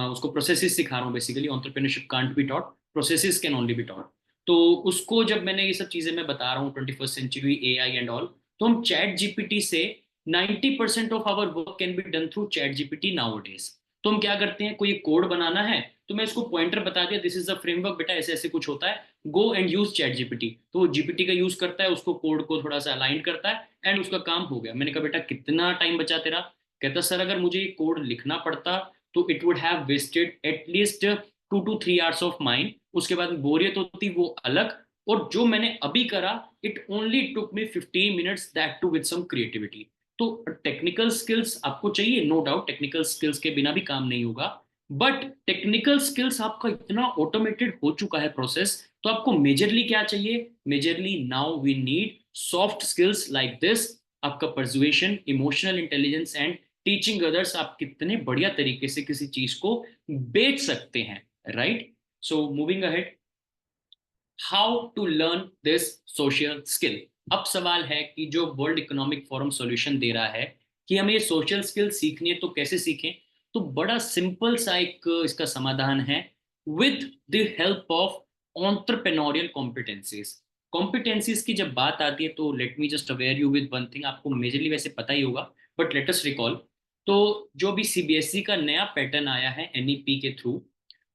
उसको प्रोसेसेस सिखा रहा हूँ। Basically entrepreneurship can't be taught, processes can only be taught. तो उसको जब मैंने ये सब चीजें मैं बता रहा हूँ, 21st century, AI and all, तो हम चैट जीपीटी से 90% of our work can be done through ChatGPT nowadays. तो हम क्या करते हैं, कोई कोड बनाना है तो मैं इसको पॉइंटर बता दिया, दिस इज द फ्रेमवर्क बेटा, ऐसे ऐसे कुछ होता है, go and use chat GPT. तो वो जीपीटी का यूज करता है, उसको कोड को थोड़ा सा अलाइन करता है एंड उसका काम हो गया। मैंने कहा बेटा कितना टाइम बचा तेरा? कहता सर अगर मुझे ये कोड लिखना पड़ता तो it would have wasted at least 2 to 3 hours of mind, उसके बाद बोरियत होती वो अलग, और जो मैंने अभी करा it only took me 15 minutes, that too with some creativity. तो टेक्निकल स्किल्स आपको चाहिए, नो डाउट, टेक्निकल स्किल्स के बिना भी काम नहीं होगा। बट टेक्निकल स्किल्स आपका इतना ऑटोमेटेड हो चुका है प्रोसेस, तो आपको मेजरली क्या चाहिए? Majorly now we need soft skills like this, आपका persuasion, emotional intelligence and teaching others. आप कितने बढ़िया तरीके से किसी चीज को बेच सकते हैं, right? So moving ahead, how to learn this social skill. अब सवाल है कि जो वर्ल्ड इकोनॉमिक फोरम सॉल्यूशन दे रहा है कि हमें ये सोशल स्किल सीखनी है तो कैसे सीखें, तो बड़ा सिंपल सा एक इसका समाधान है, with the help of entrepreneurial competencies. Competencies की जब बात आती है तो late me just aware you with one thing, आपको मेजरली वैसे पता ही होगा, बट लेट अस रिकॉल। तो जो भी सीबीएसई का नया पैटर्न आया है एनईपी के थ्रू,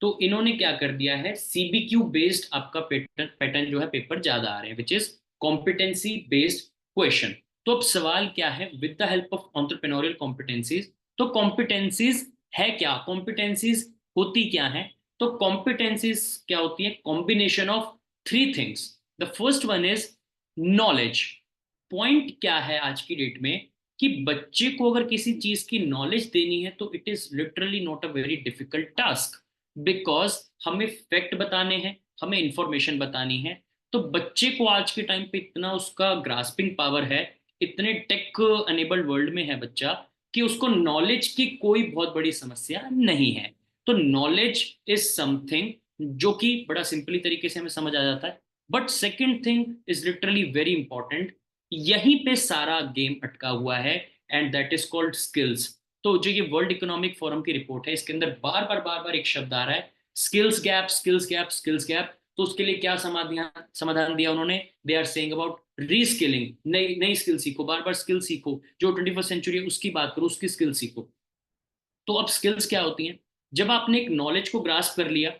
तो इन्होंने क्या कर दिया है, सीबीक्यू बेस्ड आपका पैटर्न पैटर्न जो है पेपर ज्यादा आ रहे हैं, which is competency based question. तो अब सवाल क्या है, with the help of entrepreneurial competencies. तो कॉम्पिटेंसीज है क्या, कॉम्पिटेंसीज होती क्या है? तो कॉम्पिटेंसीज क्या होती है? Combination of three things. The first one is knowledge. Point क्या है आज की डेट में, कि बच्चे को अगर किसी चीज की नॉलेज देनी है तो it is literally not a very difficult task, because हमें फैक्ट बताने हैं, हमें इंफॉर्मेशन बतानी है। तो बच्चे को आज के टाइम पे इतना उसका ग्रास्पिंग पावर है, इतने टेक अनेबल्ड वर्ल्ड में है बच्चा, कि उसको नॉलेज की कोई बहुत बड़ी समस्या नहीं है। तो नॉलेज इज समथिंग जो कि बड़ा सिंपली तरीके से हमें समझ आ जाता है। But second thing is literally very important, यहीं पे सारा गेम अटका हुआ है, and that is called skills. तो जो ये वर्ल्ड इकोनॉमिक फोरम की रिपोर्ट है, इसके अंदर बार बार एक शब्द आ रहा है, skills gap, skills gap, skills gap. तो उसके लिए क्या समाधान समाधान दिया उन्होंने? They are saying about reskilling, नई नई स्किल सीखो, बार बार स्किल सीखो, जो 21st सेंचुरी है उसकी बात करो, उसकी स्किल सीखो। तो अब स्किल्स क्या होती हैं? जब आपने एक नॉलेज को ग्रास्प कर लिया,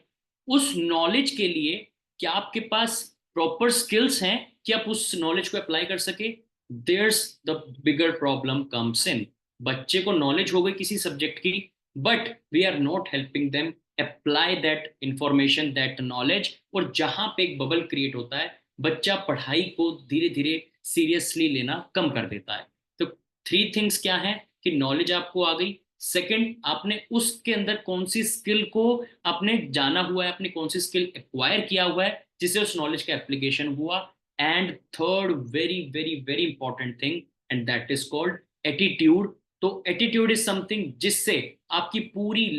उस नॉलेज के लिए क्या आपके पास प्रॉपर स्किल्स हैं कि आप उस नॉलेज को अप्लाई कर सके? There's the bigger problem comes in. बच्चे को नॉलेज हो गई किसी सब्जेक्ट की, but we are not helping them apply that information, that knowledge. और जहां पे एक बबल क्रिएट होता है, बच्चा पढ़ाई को धीरे धीरे सीरियसली लेना कम कर देता है। तो थ्री थिंग्स क्या है, कि नॉलेज आपको आ गई, सेकंड आपने उसके अंदर कौन सी स्किल को आपने जाना हुआ है, आपने कौन सी स्किल एक्वायर किया हुआ है जिससे उस नॉलेज का एप्लीकेशन हुआ, and third very very very important thing, and that is called attitude. तो एटीट्यूड इज समथिंग जिससे आपकी पूरी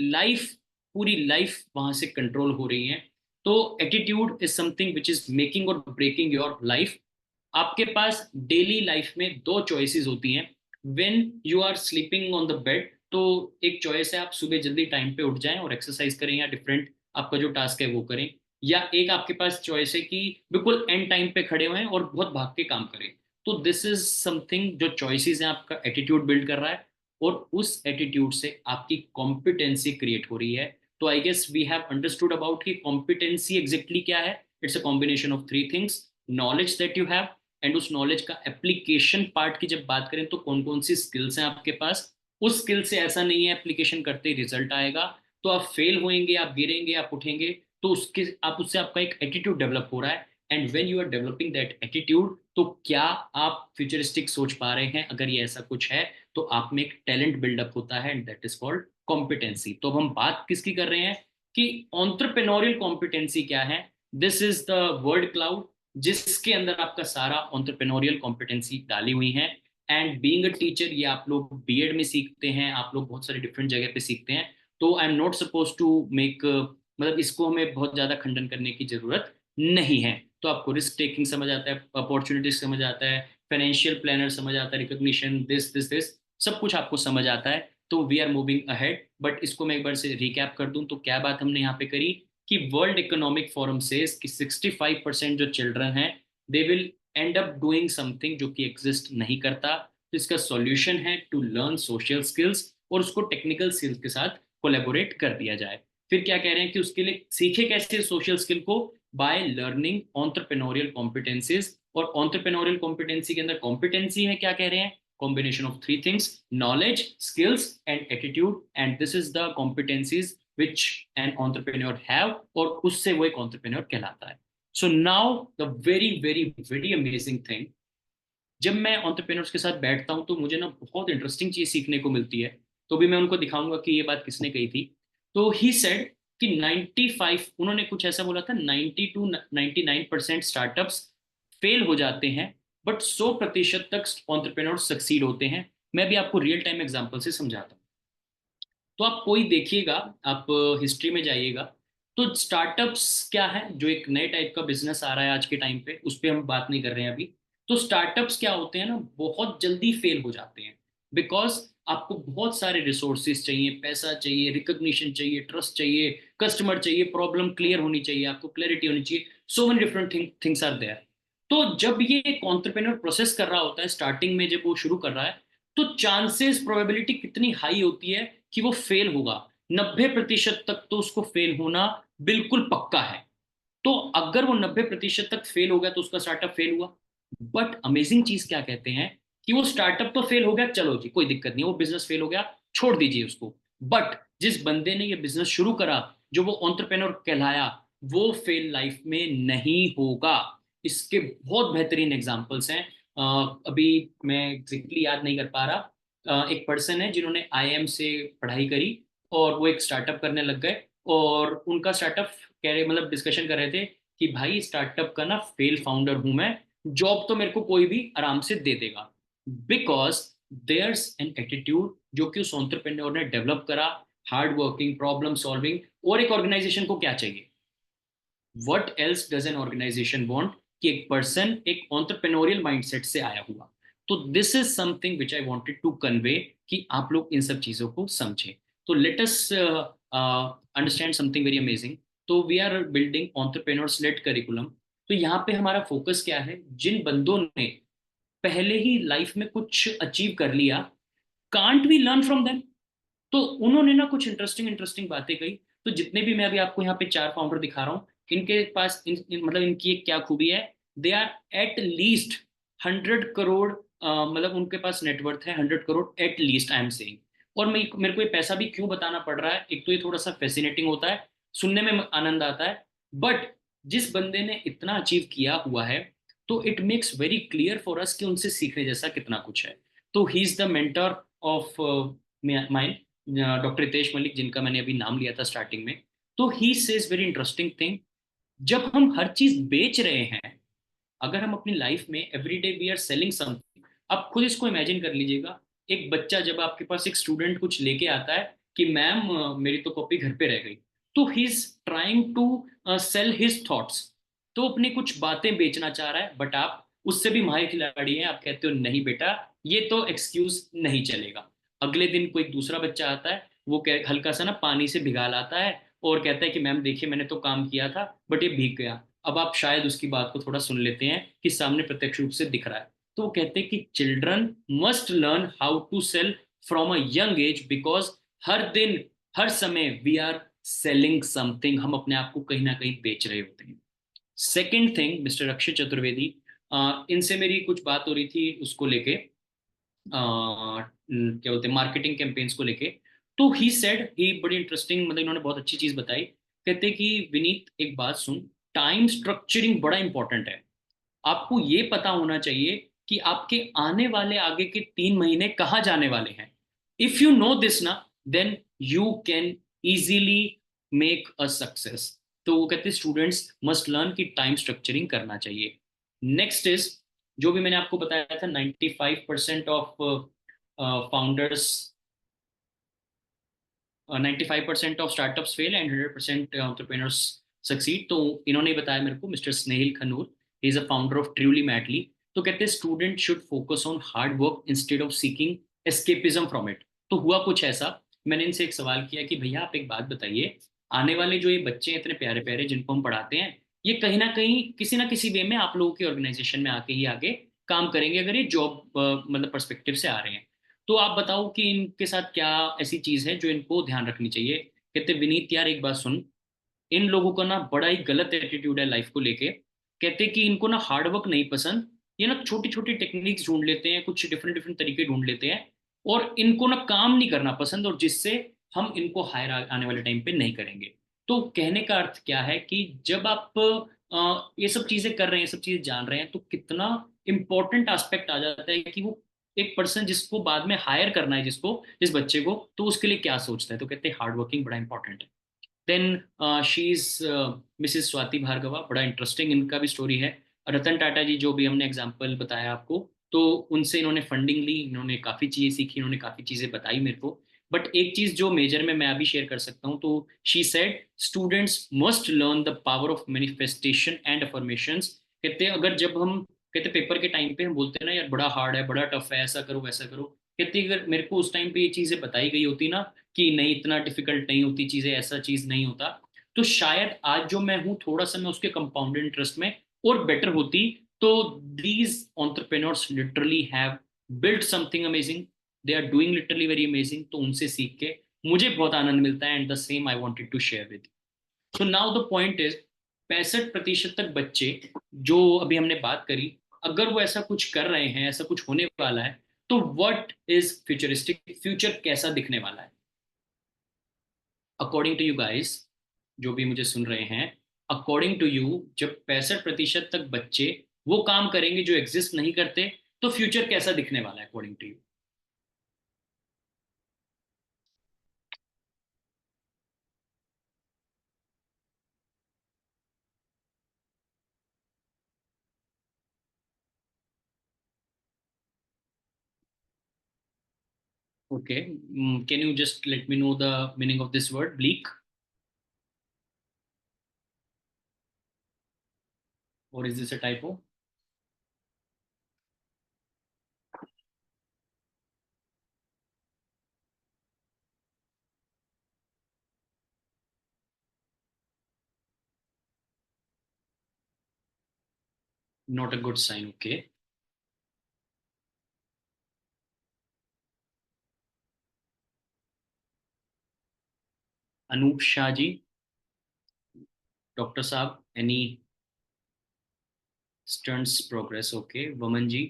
लाइफ वहां से कंट्रोल हो रही है। तो attitude is something which is making और ब्रेकिंग योर लाइफ। आपके पास डेली लाइफ में दो चॉइसेस होती हैं। When you are sleeping on the bed, तो एक चॉइस है आप सुबह जल्दी टाइम पे उठ जाएं और एक्सरसाइज करें या डिफरेंट आपका जो टास्क है वो करें, या एक आपके पास चॉइस है कि बिल्कुल एंड टाइम पे खड़े हुए हैं और बहुत भाग के काम करें। तो दिस इज समथिंग, जो चॉइसेस हैं आपका एटीट्यूड बिल्ड कर रहा है, और उस एटीट्यूड से आपकी कॉम्पिटेंसी क्रिएट हो रही है। तो I guess we have understood about कि कॉम्पिटेंसी एग्जैक्टली क्या है। It's a combination of three things, knowledge that you have, and उस नॉलेज का एप्लीकेशन पार्ट की जब बात करें तो कौन कौन सी स्किल्स हैं आपके पास। उस स्किल से ऐसा नहीं है एप्लीकेशन करते ही रिजल्ट आएगा, तो आप फेल होएंगे, आप गिरेंगे, आप उठेंगे, तो उसके आप उससे आपका एक एटीट्यूड डेवलप हो रहा है। And when you are developing that attitude, तो क्या आप फ्यूचरिस्टिक सोच पा रहे हैं? अगर ये ऐसा कुछ है तो आप में एक टैलेंट बिल्डअप होता है, and that is called competency. तो अब हम बात किसकी कर रहे हैं कि ऑन्टरप्रेन्योरियल कॉम्पिटेंसी क्या है? This is the word cloud, जिसके अंदर आपका सारा ऑन्टरप्रेन्योरियल कॉम्पिटेंसी डाली हुई है। एंड बीइंग अ टीचर, ये आप लोग बीएड में सीखते हैं, आप लोग बहुत सारे डिफरेंट जगह पे सीखते हैं। तो I am not suppose to make, मतलब इसको हमें बहुत ज्यादा खंडन करने की जरूरत नहीं है। तो आपको रिस्क टेकिंग समझ आता है, अपॉर्चुनिटीज समझ आता है, फाइनेंशियल प्लानर समझ आता है, रिकॉग्निशन, दिस सब कुछ आपको समझ आता है। तो we are moving ahead. But इसको मैं एक बार से रिकैप कर दूं तो क्या बात हमने यहाँ पे करी कि वर्ल्ड इकोनॉमिक फोरम सेज कि 65% जो चिल्ड्रन हैं they will and up doing something जो कि एग्जिस्ट नहीं करता। तो इसका सॉल्यूशन है टू लर्न सोशल स्किल्स और उसको टेक्निकल स्किल्स के साथ कोलेबोरेट कर दिया जाए। फिर क्या कह रहे हैं कि उसके लिए सीखे कैसे सोशल स्किल को? By learning entrepreneurial competencies. और ऑन्टरप्रेन्योरियल कॉम्पिटेंसी के अंदर कॉम्पिटेंसी है, क्या कह रहे हैं? Combination of three things: knowledge, skills and attitude. And this is the competencies which an entrepreneur have, और उससे वो एक ऑन्टरप्रेन्योर कहलाता है। सो now the very very very amazing thing, जब मैं एंटरप्रेन्योर्स के साथ बैठता हूं तो मुझे ना बहुत इंटरेस्टिंग चीज सीखने को मिलती है। तो भी मैं उनको दिखाऊंगा कि ये बात किसने कही थी। तो ही सेड कि 95, उन्होंने कुछ ऐसा बोला था, 90 to 99% स्टार्टअप्स फेल हो जाते हैं, बट 100% तक एंटरप्रेन्योर सक्सीड होते हैं। मैं भी आपको रियल टाइम एग्जांपल से समझाता हूँ। तो आप कोई देखिएगा, आप हिस्ट्री में जाइएगा, तो स्टार्टअप्स क्या है, जो एक नए टाइप का बिजनेस आ रहा है आज के टाइम पे, उस पर हम बात नहीं कर रहे हैं अभी। तो स्टार्टअप्स क्या होते हैं ना, बहुत जल्दी फेल हो जाते हैं। बिकॉज आपको बहुत सारे रिसोर्सेज चाहिए, पैसा चाहिए, रिकॉग्निशन चाहिए, ट्रस्ट चाहिए, कस्टमर चाहिए, प्रॉब्लम क्लियर होनी चाहिए, आपको क्लैरिटी होनी चाहिए, so many different things are there. तो जब ये एक एंटरप्रेन्योर प्रोसेस कर रहा होता है, स्टार्टिंग में जब वो शुरू कर रहा है, तो चांसेस, प्रोबेबिलिटी कितनी हाई होती है कि वो फेल होगा? 90% तक तो उसको फेल होना बिल्कुल पक्का है। तो अगर वो 90% तक फेल हो गया तो उसका स्टार्टअप फेल हुआ। बट अमेजिंग चीज क्या कहते हैं कि वो स्टार्टअप तो फेल हो गया, चलो जी कोई दिक्कत नहीं, वो बिजनेस फेल हो गया, छोड़ दीजिए उसको। बट जिस बंदे ने ये बिजनेस शुरू करा, जो वो एंटरप्रेन्योर कहलाया, वो फेल लाइफ में नहीं होगा। इसके बहुत बेहतरीन एग्जांपल्स हैं। अभी मैं एग्जैक्टली याद नहीं कर पा रहा। एक पर्सन है जिन्होंने आईआईएम से पढ़ाई करी और वो एक स्टार्टअप करने लग गए। और उनका स्टार्टअप कह रहे, मतलब डिस्कशन कर रहे थे कि भाई स्टार्टअप का ना फेल फाउंडर हूं मैं, जॉब तो मेरे को कोई भी आराम से दे देगा। बिकॉज देयर्स एन एटीट्यूड जो कि उस एंटरप्रेन्योर ने डेवलप करा, हार्ड वर्किंग, प्रॉब्लम सॉल्विंग। और एक ऑर्गेनाइजेशन को क्या चाहिए? What else does an organisation want? कि एक पर्सन एक एंटरप्रेन्योरियल माइंडसेट से आया हुआ। तो this is something which I wanted to convey, कि आप लोग इन सब चीजों को समझें। तो let us understand something very amazing. तो we are building entrepreneurs led curriculum. तो यहाँ पे हमारा फोकस क्या है? जिन बंदों ने पहले ही लाइफ में कुछ अचीव कर लिया, can't we learn from them? तो उन्होंने ना कुछ इंटरेस्टिंग इंटरेस्टिंग बातें कही। तो जितने भी मैं अभी आपको यहाँ पे चार फाउंडर दिखा रहा हूँ, इनके पास मतलब इनकी एक क्या खूबी है? They are at least 100 crore, मतलब उनके पास नेटवर्थ है 100 crore at least, I am saying. और मैं, मेरे को ये पैसा भी क्यों बताना पड़ रहा है? एक तो ये थोड़ा सा फैसिनेटिंग होता है, सुनने में आनंद आता है। बट जिस बंदे ने इतना अचीव किया हुआ है, तो it makes very clear for us कि उनसे सीखने जैसा कितना कुछ है। तो he is the mentor of mind, doctor Ritesh Malik, जिनका मैंने अभी नाम लिया था स्टार्टिंग में। तो he says very interesting thing. जब हम हर चीज बेच रहे हैं, अगर हम अपनी लाइफ में everyday we are selling something, आप खुद इसको इमेजिन कर लीजिएगा। एक बच्चा जब आपके पास, एक स्टूडेंट कुछ लेके आता है कि मैम मेरी तो कॉपी घर पे रह गई, तो he is trying to sell his thoughts. तो अपनी कुछ बातें बेचना चाह रहा है, बट आप उससे भी माहिर खिलाड़ी हैं, आप कहते हो नहीं बेटा, ये तो एक्सक्यूज नहीं चलेगा। अगले दिन कोई दूसरा बच्चा आता है, वो हल्का सा ना पानी से भिगा लाता है और कहता है कि मैम देखिए मैंने तो काम किया था बट ये भीग गया। अब आप शायद उसकी बात को थोड़ा सुन लेते हैं कि सामने प्रत्यक्ष रूप से दिख रहा है। तो वो कहते हैं कि children must learn how to sell from a young age, because हर दिन, हर समय वी आर सेलिंग समथिंग, हम अपने आप को कहीं ना कहीं बेच रहे होते हैं। Second thing, mister Akshay Chaturvedi, इनसे मेरी कुछ बात हो रही थी उसको लेके, क्या बोलते हैं, मार्केटिंग कैंपेन्स को लेके। तो ही सेड, ही बड़ी इंटरेस्टिंग, मतलब इन्होंने बहुत अच्छी चीज बताई कहते कि विनीत एक बात सुन, टाइम स्ट्रक्चरिंग बड़ा इंपॉर्टेंट है। आपको ये पता होना चाहिए कि आपके आने वाले आगे के 3 महीने कहाँ जाने वाले हैं। इफ यू नो दिस ना, then you can easily make a success. तो वो कहते स्टूडेंट्स मस्ट लर्न कि टाइम स्ट्रक्चरिंग करना चाहिए। नेक्स्ट इज, जो भी मैंने आपको बताया था, 95% of founders, 95% of startups fail and 100% entrepreneurs succeed. तो इन्होंने बताया मेरे को, mister Snehil Khanoor, he is a founder of truly madly. तो कहते हैं student should focus on hard work instead of seeking escapism from it. तो हुआ कुछ ऐसा, मैंने इनसे एक सवाल किया कि भैया आप एक बात बताइए, आने वाले जो ये बच्चे हैं इतने प्यारे प्यारे जिनको हम पढ़ाते हैं, ये कहीं ना किसी वे में आप लोगों की ऑर्गेनाइजेशन में आके ही आगे काम करेंगे अगर ये जॉब मतलब पर्सपेक्टिव से आ रहे हैं। तो आप बताओ कि इनके साथ क्या ऐसी चीज है जो इनको ध्यान रखनी चाहिए। कहते विनीत यार एक बात सुन, इन लोगों का ना बड़ा ही गलत एटीट्यूड है लाइफ को लेके। कहते कि इनको ना हार्ड वर्क नहीं पसंद, ये ना छोटी छोटी टेक्निक्स ढूंढ लेते हैं, कुछ डिफरेंट डिफरेंट तरीके ढूंढ लेते हैं, और इनको ना काम नहीं करना पसंद, और जिससे हम इनको हायर आने वाले टाइम पे नहीं करेंगे। तो कहने का अर्थ क्या है कि जब आप ये सब चीजें कर रहे हैं, ये सब चीजें जान रहे हैं, तो कितना इंपॉर्टेंट एस्पेक्ट आ जाता है कि वो एक पर्सन जिसको बाद में हायर करना है, जिस बच्चे को, तो उसके लिए क्या सोचता है। तो कहते हैं हार्ड वर्किंग बड़ा इंपॉर्टेंट है। Then she is Mrs Swati Bhargava, बड़ा इंटरेस्टिंग इनका भी स्टोरी है। रतन टाटा जी जो भी हमने एग्जाम्पल बताया आपको, तो उनसे इन्होंने फंडिंग ली, इन्होंने काफ़ी चीज़ें सीखी, इन्होंने काफ़ी चीज़ें बताई मेरे को। बट एक चीज़ जो मेजर में मैं अभी शेयर कर सकता हूँ, तो she said students must learn the power of manifestation and affirmations. कहते हैं अगर जब हम कहते पेपर के टाइम पे हम बोलते हैं ना यार बड़ा हार्ड है, बड़ा टफ है, ऐसा करो वैसा करो, कहते अगर मेरे को उस टाइम पे ये चीज़ें बताई गई होती ना कि नहीं इतना डिफिकल्ट नहीं होती चीजें, ऐसा चीज नहीं होता, तो शायद आज जो मैं हूँ थोड़ा सा मैं उसके कंपाउंडेड इंटरेस्ट में और बेटर होती। तो these entrepreneurs literally have built something amazing, they are doing literally very amazing. तो उनसे सीख के मुझे बहुत आनंद मिलता है, and the same I wanted to share with. So now the point is, 65% तक बच्चे जो अभी हमने बात करी, अगर वो ऐसा कुछ कर रहे हैं, ऐसा कुछ होने वाला है, तो व्हाट इज फ्यूचरिस्टिक, फ्यूचर कैसा दिखने वाला है अकॉर्डिंग टू यू गाइस, जो भी मुझे सुन रहे हैं। अकॉर्डिंग टू यू, जब 65% तक बच्चे वो काम करेंगे जो एग्जिस्ट नहीं करते, तो फ्यूचर कैसा दिखने वाला है according to you. Okay, can you just let me know the meaning of this word bleak, और is this a typo? Not a good sign, okay. Anoop Shah ji, doctor साहब, any stunts progress, okay. Vaman ji,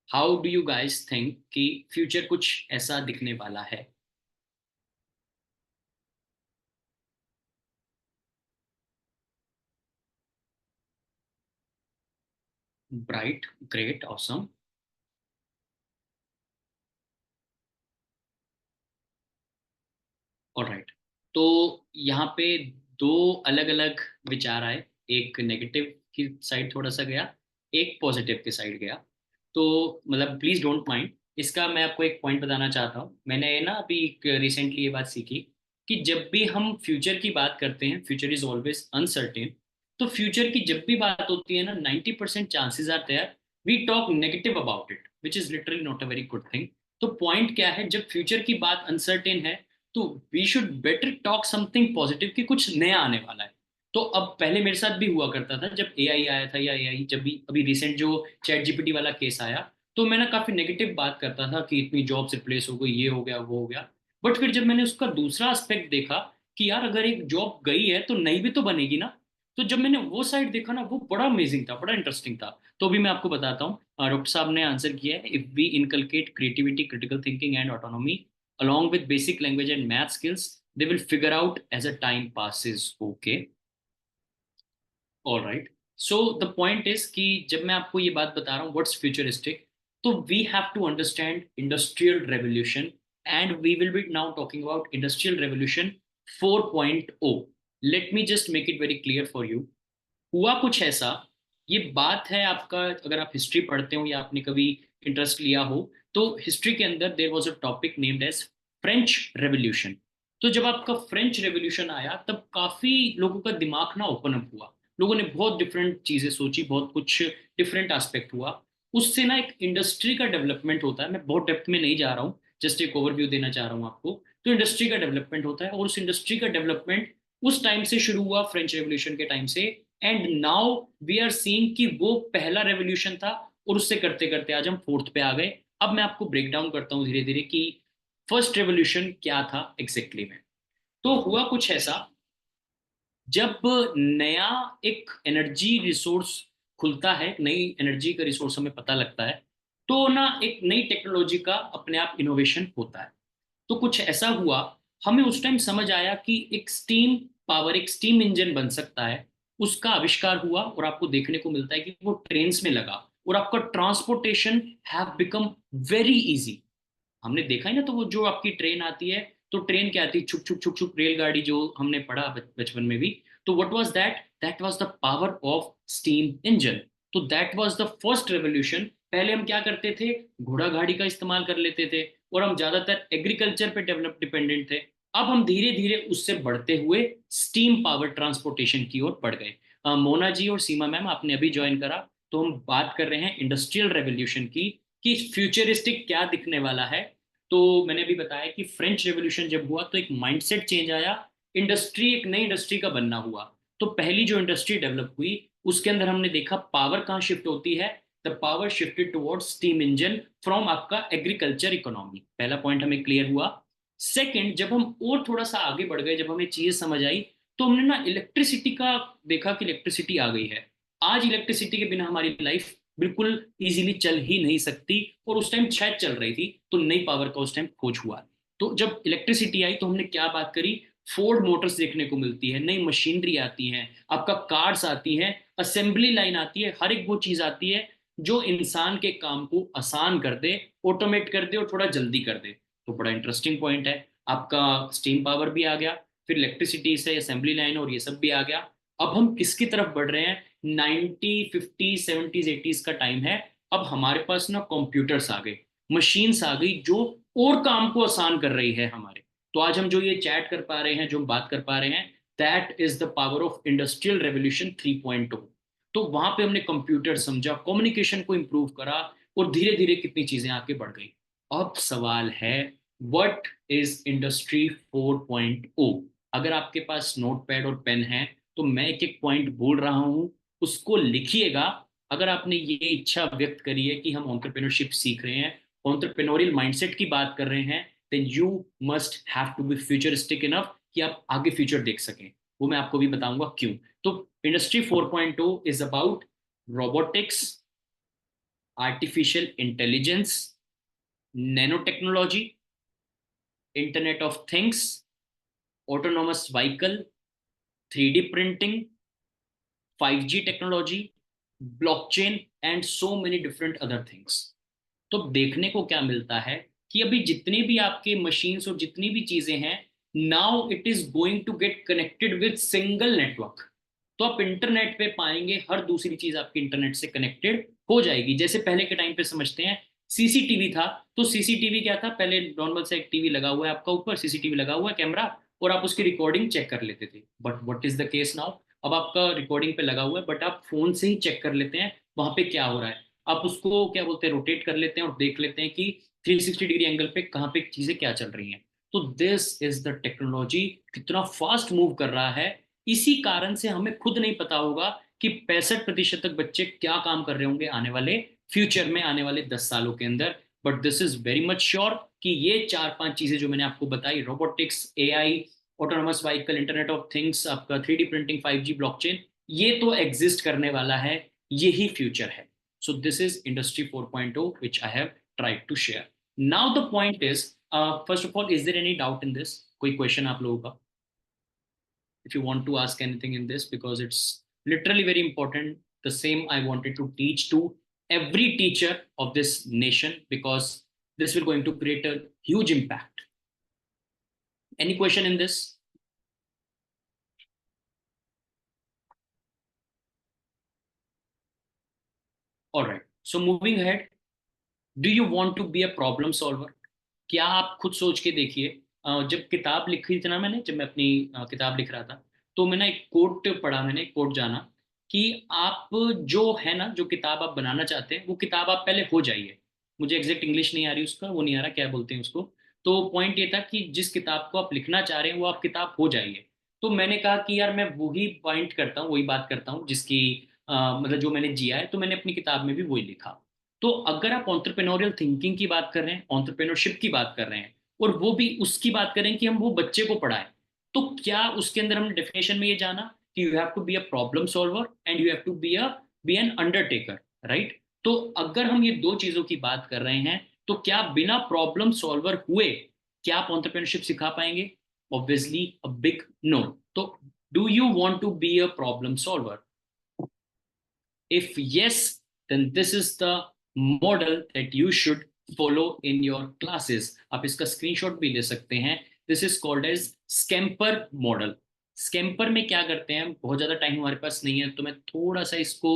how do you guys think कि future कुछ ऐसा दिखने वाला है? Bright, great, awesome. Alright. तो यहाँ पे दो अलग अलग विचार आए, एक नेगेटिव की साइड थोड़ा सा गया, एक पॉजिटिव की साइड गया। तो मतलब प्लीज डोंट माइंड, इसका मैं आपको एक पॉइंट बताना चाहता हूँ। मैंने ना अभी रिसेंटली ये बात सीखी कि जब भी हम फ्यूचर की बात करते हैं, फ्यूचर इज ऑलवेज अनसर्टेन। तो फ्यूचर की जब भी बात होती है ना, 90% chances are there we talk negative about it, which is literally not a very good thing. तो पॉइंट क्या है, जब फ्यूचर की बात अनसर्टेन है, तो we should better talk something positive कि कुछ नया आने वाला है। तो अब पहले मेरे साथ भी हुआ करता था जब एआई आया था, या एआई जब भी अभी रिसेंट जो चैट जीपीटी वाला केस आया, तो मैं ना काफी नेगेटिव बात करता था कि इतनी जॉब्स रिप्लेस हो गई, ये हो गया वो हो गया। बट फिर जब मैंने उसका दूसरा एस्पेक्ट देखा कि यार अगर एक जॉब गई है तो नई भी तो बनेगी ना। तो जब मैंने वो साइड देखा ना, वो बड़ा अमेजिंग था, बड़ा इंटरेस्टिंग था। तो अभी मैं आपको बताता हूँ। डॉक्टर साहब ने आंसर किया है, if we inculcate creativity, critical thinking and autonomy along with basic language and math skills, they will figure out as a time passes. Okay, all right. So the point is कि जब मैं आपको ये बात बता रहा हूँ व्हाट्स फ्यूचरिस्टिक, तो we have to understand industrial revolution, and we will be now talking about industrial revolution 4.0। Let me just make it very clear for you. हुआ कुछ ऐसा, ये बात है आपका, अगर आप हिस्ट्री पढ़ते हो या आपने कभी इंटरेस्ट लिया हो, तो हिस्ट्री के अंदर there was a topic named as French revolution. तो जब आपका फ्रेंच रेवोल्यूशन आया, तब काफी लोगों का दिमाग ना ओपन अप हुआ। लोगों ने बहुत डिफरेंट चीजें सोची, बहुत कुछ डिफरेंट एस्पेक्ट हुआ। उससे ना एक इंडस्ट्री का डेवलपमेंट होता है। मैं बहुत डेप्थ में नहीं जा रहा हूँ, जस्ट एक ओवरव्यू देना चाह रहा हूँ आपको। तो इंडस्ट्री का डेवलपमेंट होता है, और उस इंडस्ट्री का डेवलपमेंट उस टाइम से शुरू हुआ, फ्रेंच रेवोल्यूशन के टाइम से। And now we are seeing कि वो पहला रेवोल्यूशन था, और उससे करते करते आज हम फोर्थ पे आ गए। अब मैं आपको ब्रेक डाउन करता हूँ धीरे धीरे कि फर्स्ट रेवोल्यूशन क्या था एग्जैक्टली में। तो हुआ कुछ ऐसा, जब नया एक एनर्जी रिसोर्स खुलता है, नई एनर्जी का रिसोर्स हमें पता लगता है, तो ना एक नई टेक्नोलॉजी का अपने आप इनोवेशन होता है। तो कुछ ऐसा हुआ, हमें उस टाइम समझ आया कि एक स्टीम पावर, एक स्टीम इंजन बन सकता है। उसका आविष्कार हुआ, और आपको देखने को मिलता है कि वो ट्रेन्स में लगा, और आपका transportation have become very easy. हमने देखा है ना, तो वो जो आपकी ट्रेन आती है, तो ट्रेन क्या आती है, छुक छुक छुक छुक, रेलगाड़ी जो हमने पढ़ा बचपन में भी। तो what was that, that was the power of steam engine. तो that was the first revolution. पहले हम क्या करते थे, घोड़ा गाड़ी का इस्तेमाल कर लेते थे, और हम ज्यादातर एग्रीकल्चर पे डेवलप डिपेंडेंट थे। अब हम धीरे धीरे उससे बढ़ते हुए स्टीम पावर ट्रांसपोर्टेशन की ओर बढ़ गए। मोना जी और सीमा मैम, आपने अभी ज्वाइन करा, तो हम बात कर रहे हैं इंडस्ट्रियल रेवोल्यूशन की, कि फ्यूचरिस्टिक क्या दिखने वाला है। तो मैंने भी बताया कि फ्रेंच रेवोल्यूशन जब हुआ, तो एक माइंडसेट चेंज आया, इंडस्ट्री, एक नई इंडस्ट्री का बनना हुआ। तो पहली जो इंडस्ट्री डेवलप हुई, उसके अंदर हमने देखा पावर कहाँ शिफ्ट होती है। The power shifted towards steam engine from आपका एग्रीकल्चर इकोनॉमी। पहला पॉइंट हमें क्लियर हुआ। सेकंड, जब हम और थोड़ा सा आगे बढ़ गए, जब हमें चीजें समझ आई, तो हमने ना इलेक्ट्रिसिटी का देखा कि इलेक्ट्रिसिटी आ गई है। आज इलेक्ट्रिसिटी के बिना हमारी लाइफ बिल्कुल इजीली चल ही नहीं सकती, और उस टाइम शायद चल रही थी, तो नई पावर का उस टाइम खोज हुआ। तो जब इलेक्ट्रिसिटी आई, तो हमने क्या बात करी, फोर्ड मोटर्स देखने को मिलती है, नई मशीनरी आती है, आपका कार्स आती हैं, असेंबली लाइन आती है, हर एक वो चीज आती है जो इंसान के काम को आसान कर दे, ऑटोमेट कर दे, और थोड़ा जल्दी कर दे। तो बड़ा इंटरेस्टिंग पॉइंट है। आपका स्टीम पावर भी आ गया, फिर इलेक्ट्रिसिटी से असेंबली लाइन और ये सब भी आ गया। अब हम किसकी तरफ बढ़ रहे हैं, 90 50 70s 80s का टाइम है। अब हमारे पास ना कंप्यूटर्स आ गए, मशीन्स आ गई, जो और काम को आसान कर रही है हमारे। तो आज हम जो ये चैट कर पा रहे हैं, जो हम बात कर पा रहे हैं, that is the power of industrial revolution 3.0। तो वहां पे हमने कंप्यूटर समझा, कम्युनिकेशन को इंप्रूव करा, और धीरे धीरे कितनी चीजें आगे बढ़ गई। अब सवाल है, व्हाट इज इंडस्ट्री 4.0? अगर आपके पास नोटपैड और पेन है, तो मैं एक एक पॉइंट बोल रहा हूं, उसको लिखिएगा। अगर आपने ये इच्छा व्यक्त करी है कि हम एंटरप्रेन्योरशिप सीख रहे हैं, एंटरप्रेन्योरियल माइंडसेट की बात कर रहे हैं, then you must have to be futuristic enough कि आप आगे फ्यूचर देख सकें। वो मैं आपको भी बताऊंगा क्यों। तो industry 4.0 is about robotics, artificial intelligence, nano technology, internet of things, autonomous vehicle, 3D printing, 5G technology, blockchain, and so many different other things. तो देखने को क्या मिलता है कि अभी जितनी भी आपके मशीन्स और जितनी भी चीजें हैं, now it is going to get connected with single network. तो आप इंटरनेट पे पाएंगे, हर दूसरी चीज आपकी इंटरनेट से कनेक्टेड हो जाएगी। जैसे पहले के टाइम पे समझते हैं, सीसीटीवी था, तो सीसीटीवी क्या था, पहले नॉर्मल सा एक टीवी लगा हुआ है आपका, ऊपर सीसीटीवी लगा हुआ है कैमरा, और आप उसकी रिकॉर्डिंग चेक कर लेते थे। But what is the case now, अब आपका रिकॉर्डिंग पे लगा हुआ है, बट आप फोन से ही चेक कर लेते हैं वहां पे क्या हो रहा है। आप उसको क्या बोलते हैं, रोटेट कर लेते हैं, और देख लेते हैं कि 360 डिग्री एंगल पे कहाँ पे चीजें क्या चल रही हैं। तो दिस इज द टेक्नोलॉजी, कितना फास्ट मूव कर रहा है। इसी कारण से हमें खुद नहीं पता होगा कि 65% तक बच्चे क्या काम कर रहे होंगे आने वाले फ्यूचर में, आने वाले 10 सालों के अंदर। But this is very much sure कि ये चार पांच चीजें जो मैंने आपको बताई, robotics, AI, autonomous vehicle, internet of things, आपका 3D प्रिंटिंग, 5G, ब्लॉकचेन, ये तो एग्जिस्ट करने वाला है, यही फ्यूचर है. So this is industry 4.0 which I have tried to share. Now the point is, first of all, is there any doubt in this? कोई question आप लोगों का? If you want to ask anything in this, because it's literally very important. The same I wanted to teach to every teacher of this nation, because this will going to create a huge impact. Any question in this? All right, so moving ahead, do you want to be a problem solver? क्या आप खुद सोच के देखिए, जब किताब लिखी थी ना मैंने, जब मैं अपनी किताब लिख रहा था, तो मैंने एक कोट पढ़ा, मैंने एक कोट जाना कि आप जो है ना, जो किताब आप बनाना चाहते हैं वो किताब आप पहले हो जाइए. मुझे एग्जैक्ट इंग्लिश नहीं आ रही उसका, वो नहीं आ रहा क्या बोलते हैं उसको. तो पॉइंट ये था कि जिस किताब को आप लिखना चाह रहे हैं वो आप किताब हो जाइए. तो मैंने कहा कि यार मैं वही पॉइंट करता हूँ, वही बात करता हूँ जिसकी मतलब जो मैंने जिया है, तो मैंने अपनी किताब में भी वही लिखा. तो अगर आप ऑन्टरप्रेन्योरियल थिंकिंग की बात कर रहे हैं, ऑन्टरप्रेन्योरशिप की बात कर रहे हैं, और वो भी उसकी बात करें कि हम वो बच्चे को पढ़ाएं, तो क्या उसके अंदर हमने डेफिनेशन में ये जाना कि you have to be a problem solver and you have to be an undertaker, right? तो अगर हम ये दो चीजों की बात कर रहे हैं, तो क्या बिना प्रॉब्लम सॉल्वर हुए क्या आप ऑन्टरप्रेन्योरशिप सिखा पाएंगे? Obviously a big no. तो do you want to be a problem solver? If yes, then this is the model that you should follow in your classes. आप इसका स्क्रीनशॉट भी ले सकते हैं. This is called as SCAMPER model. SCAMPER में क्या करते हैं, बहुत ज़्यादा टाइम हमारे पास नहीं है, तो मैं थोड़ा सा इसको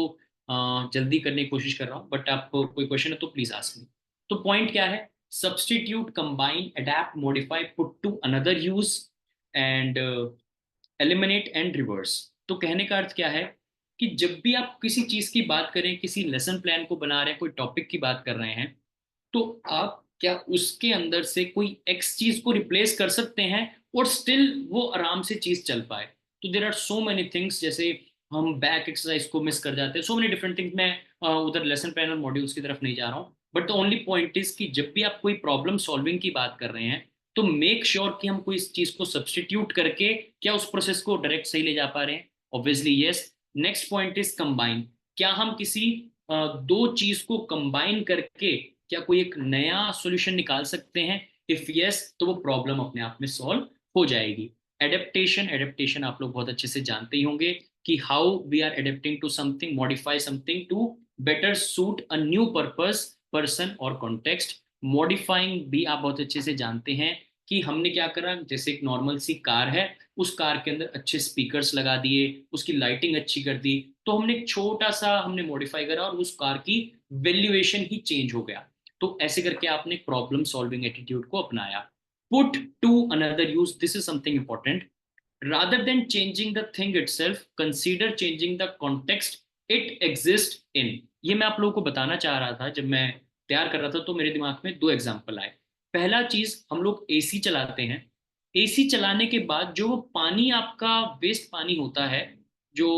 जल्दी करने की कोशिश कर रहा हूँ, बट आपको कोई क्वेश्चन है तो प्लीज आस्क मी. तो पॉइंट क्या है? Substitute, combine, adapt, modify, put to another use and eliminate and reverse. तो कहने का अर्थ क्या है कि जब भी आप किसी चीज की बात करें, किसी लेसन प्लान को बना रहे हैं, कोई टॉपिक की बात कर रहे हैं, तो आप क्या उसके अंदर से कोई एक्स चीज को रिप्लेस कर सकते हैं और स्टिल वो आराम से चीज चल पाए? तो there are so many things. जैसे हम बैक एक्सरसाइज को मिस कर जाते हैं, सो मेनी डिफरेंट थिंग्स. मैं उधर लेसन प्लान और मॉड्यूल्स की तरफ नहीं जा रहा हूँ, but the only point is कि जब भी आप कोई प्रॉब्लम सॉल्विंग की बात कर रहे हैं, तो मेक श्योर कि हम कोई इस चीज को सब्सटीट्यूट करके क्या उस प्रोसेस को डायरेक्ट सही ले जा पा रहे हैं. Obviously yes. Next point is combine. क्या हम किसी दो चीज को कंबाइन करके क्या कोई एक नया सॉल्यूशन निकाल सकते हैं? इफ यस, तो वो प्रॉब्लम अपने आप में सॉल्व हो जाएगी. एडेप्टेशन. एडेप्टेशन आप लोग बहुत अच्छे से जानते ही होंगे कि how we are adapting to something, modify something to better suit a new purpose, person और कॉन्टेक्स्ट. मॉडिफाइंग भी आप बहुत अच्छे से जानते हैं कि हमने क्या करा. जैसे एक नॉर्मल सी कार है, उस कार के अंदर अच्छे स्पीकर्स लगा दिए, उसकी लाइटिंग अच्छी कर दी, तो हमने एक छोटा सा हमने मॉडिफाई करा और उस कार की वैल्यूएशन ही चेंज हो गया. तो ऐसे करके आपने प्रॉब्लम सॉल्विंग एटीट्यूड को अपनाया. Put to another use. This is something important. rather than changing the thing itself, consider changing the context it exists in. ये मैं आप लोगों को बताना चाह रहा था. जब मैं तैयार कर रहा था तो मेरे दिमाग में दो एग्जांपल आए. पहला चीज, हम लोग एसी चलाते हैं. एसी चलाने के बाद जो वो पानी, आपका वेस्ट पानी होता है, जो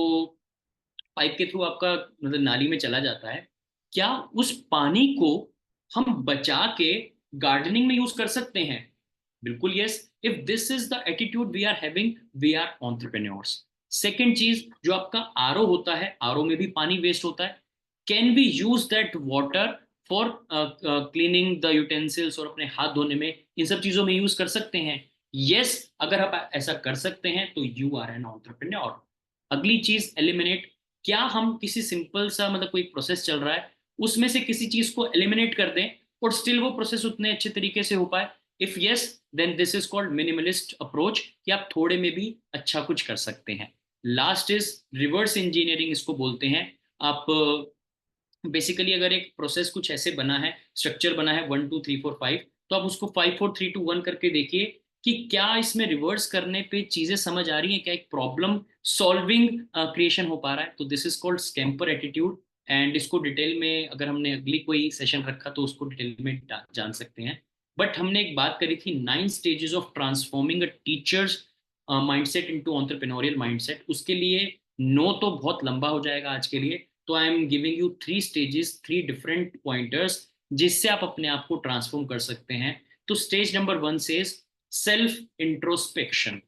पाइप के थ्रू आपका मतलब नाली में चला जाता है, क्या उस पानी को हम बचा के गार्डनिंग में यूज कर सकते हैं? बिल्कुल yes. If this is the attitude we are having, we are entrepreneurs. Second चीज, जो आपका आरओ होता है, आरओ में भी पानी वेस्ट होता है. Can we use that water for cleaning the utensils और अपने हाथ धोने में, इन सब चीजों में यूज कर सकते हैं? यस. अगर आप ऐसा कर सकते हैं तो यू आर एन एंटरप्रेन्योर. अगली चीज, एलिमिनेट. क्या हम किसी सिंपल सा मतलब कोई प्रोसेस चल रहा है, उसमें से किसी चीज को एलिमिनेट कर दें और स्टिल वो प्रोसेस उतने अच्छे तरीके से हो पाए? If yes, then this is called minimalist approach, कि आप थोड़े में भी अच्छा कुछ कर सकते हैं. लास्ट इज रिवर्स इंजीनियरिंग, इसको बोलते हैं. आप बेसिकली अगर एक प्रोसेस कुछ ऐसे बना है, स्ट्रक्चर बना है 1 2 3 4 5, तो आप उसको 5 4 3 2 1 करके देखिए कि क्या इसमें रिवर्स करने पे चीजें समझ आ रही हैं, क्या एक प्रॉब्लम सॉल्विंग क्रिएशन हो पा रहा है. तो this is called scamper attitude. And इसको डिटेल में अगर हमने अगली कोई सेशन रखा तो उसको डिटेल में जान सकते हैं. बट हमने एक बात करी थी 9 stages of transforming a teachers mindset into entrepreneurial mindset. उसके लिए नो तो बहुत लंबा हो जाएगा आज के लिए, तो I am giving you 3 stages, 3 different pointers, जिससे आप अपने आप को ट्रांसफॉर्म कर सकते हैं. तो स्टेज नंबर 1 से सेल्फ इंट्रोस्पेक्शन.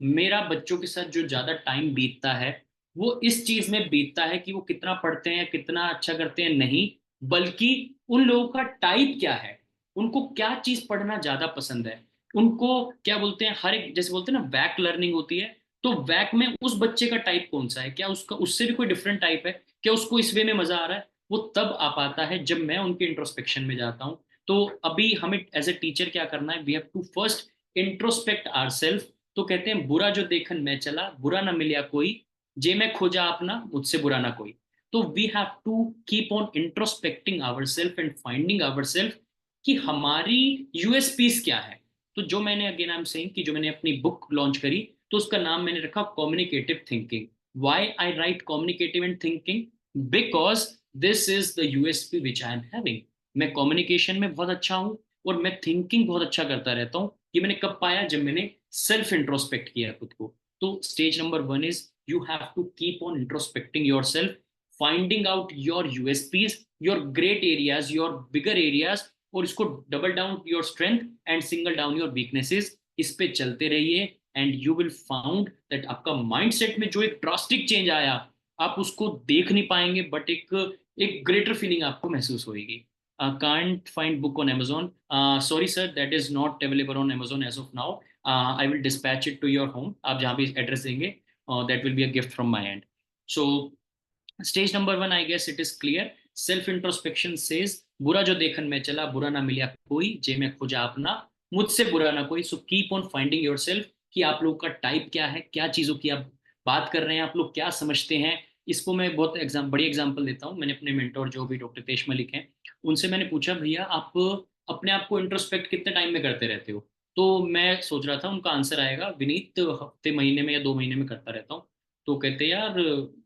मेरा बच्चों के साथ जो ज्यादा टाइम बीतता है, वो इस चीज में बीतता है कि वो कितना पढ़ते हैं, कितना अच्छा करते हैं, नहीं, बल्कि उन लोगों का टाइप क्या है, उनको क्या चीज पढ़ना ज्यादा पसंद है, उनको क्या बोलते हैं, हर एक जैसे बोलते हैं ना वैक लर्निंग होती है, तो वैक में उस बच्चे का टाइप कौन सा है, क्या उसका उससे भी कोई डिफरेंट टाइप है, क्या उसको इस वे में मजा आ रहा है, वो तब आ पाता है जब मैं उनके इंट्रोस्पेक्शन में जाता हूँ। तो अभी हमें एज ए टीचर क्या करना है, we have to first introspect our self. तो कहते हैं बुरा जो देखन मैं चला, बुरा ना मिला कोई, जे मैं खोजा अपना, मुझसे बुरा ना कोई। तो we have to keep on introspecting our self and finding our self कि हमारी यूएसपीस क्या है। तो जो मैंने अगेन आई एम सेइंग कि जो मैंने अपनी बुक लॉन्च करी, तो उसका नाम मैंने रखा communicative thinking. Why I right communicative and thinking? Because this is the USP which I am having. मैं कम्युनिकेशन में बहुत अच्छा हूँ और मैं थिंकिंग बहुत अच्छा करता रहता हूँ। ये मैंने कब पाया? जब मैंने सेल्फ इंट्रोस्पेक्ट किया खुद को। तो stage number one is you have to keep on introspecting yourself, finding out your USPs, your great areas, your bigger areas, और इसको double down your strength and single down your weaknesses. इस पे चलते रहिए and you will found that आपका mindset में जो एक ड्रास्टिक चेंज आया, आप उसको देख नहीं पाएंगे, बट एक एक ग्रेटर फीलिंग आपको महसूस होगी। Can't find book on Amazon. Sorry sir, that is not available on Amazon as of now. I will dispatch it to your home. आप जहाँ भी एड्रेस देंगे, that will be a gift from my end. So stage number one, I guess it is clear. Self introspection says बुरा जो देखन में चला, बुरा ना मिला कोई, जे मैं खोजा अपना, मुझसे बुरा ना कोई। So keep on finding your self कि आप लोगों का टाइप क्या है, क्या चीजों की आप बात कर रहे हैं, आप लोग क्या समझते हैं। इसको मैं बहुत बड़ी एग्जांपल देता हूँ। मैंने अपने मेंटोर जो भी डॉक्टर तेज मलिक हैं, उनसे मैंने पूछा, भैया आप अपने आप को इंट्रोस्पेक्ट कितने टाइम में करते रहते हो? तो मैं सोच रहा था उनका आंसर आएगा, विनीत हफ्ते महीने में या 2 महीने में करता रहता हूँ। तो कहते यार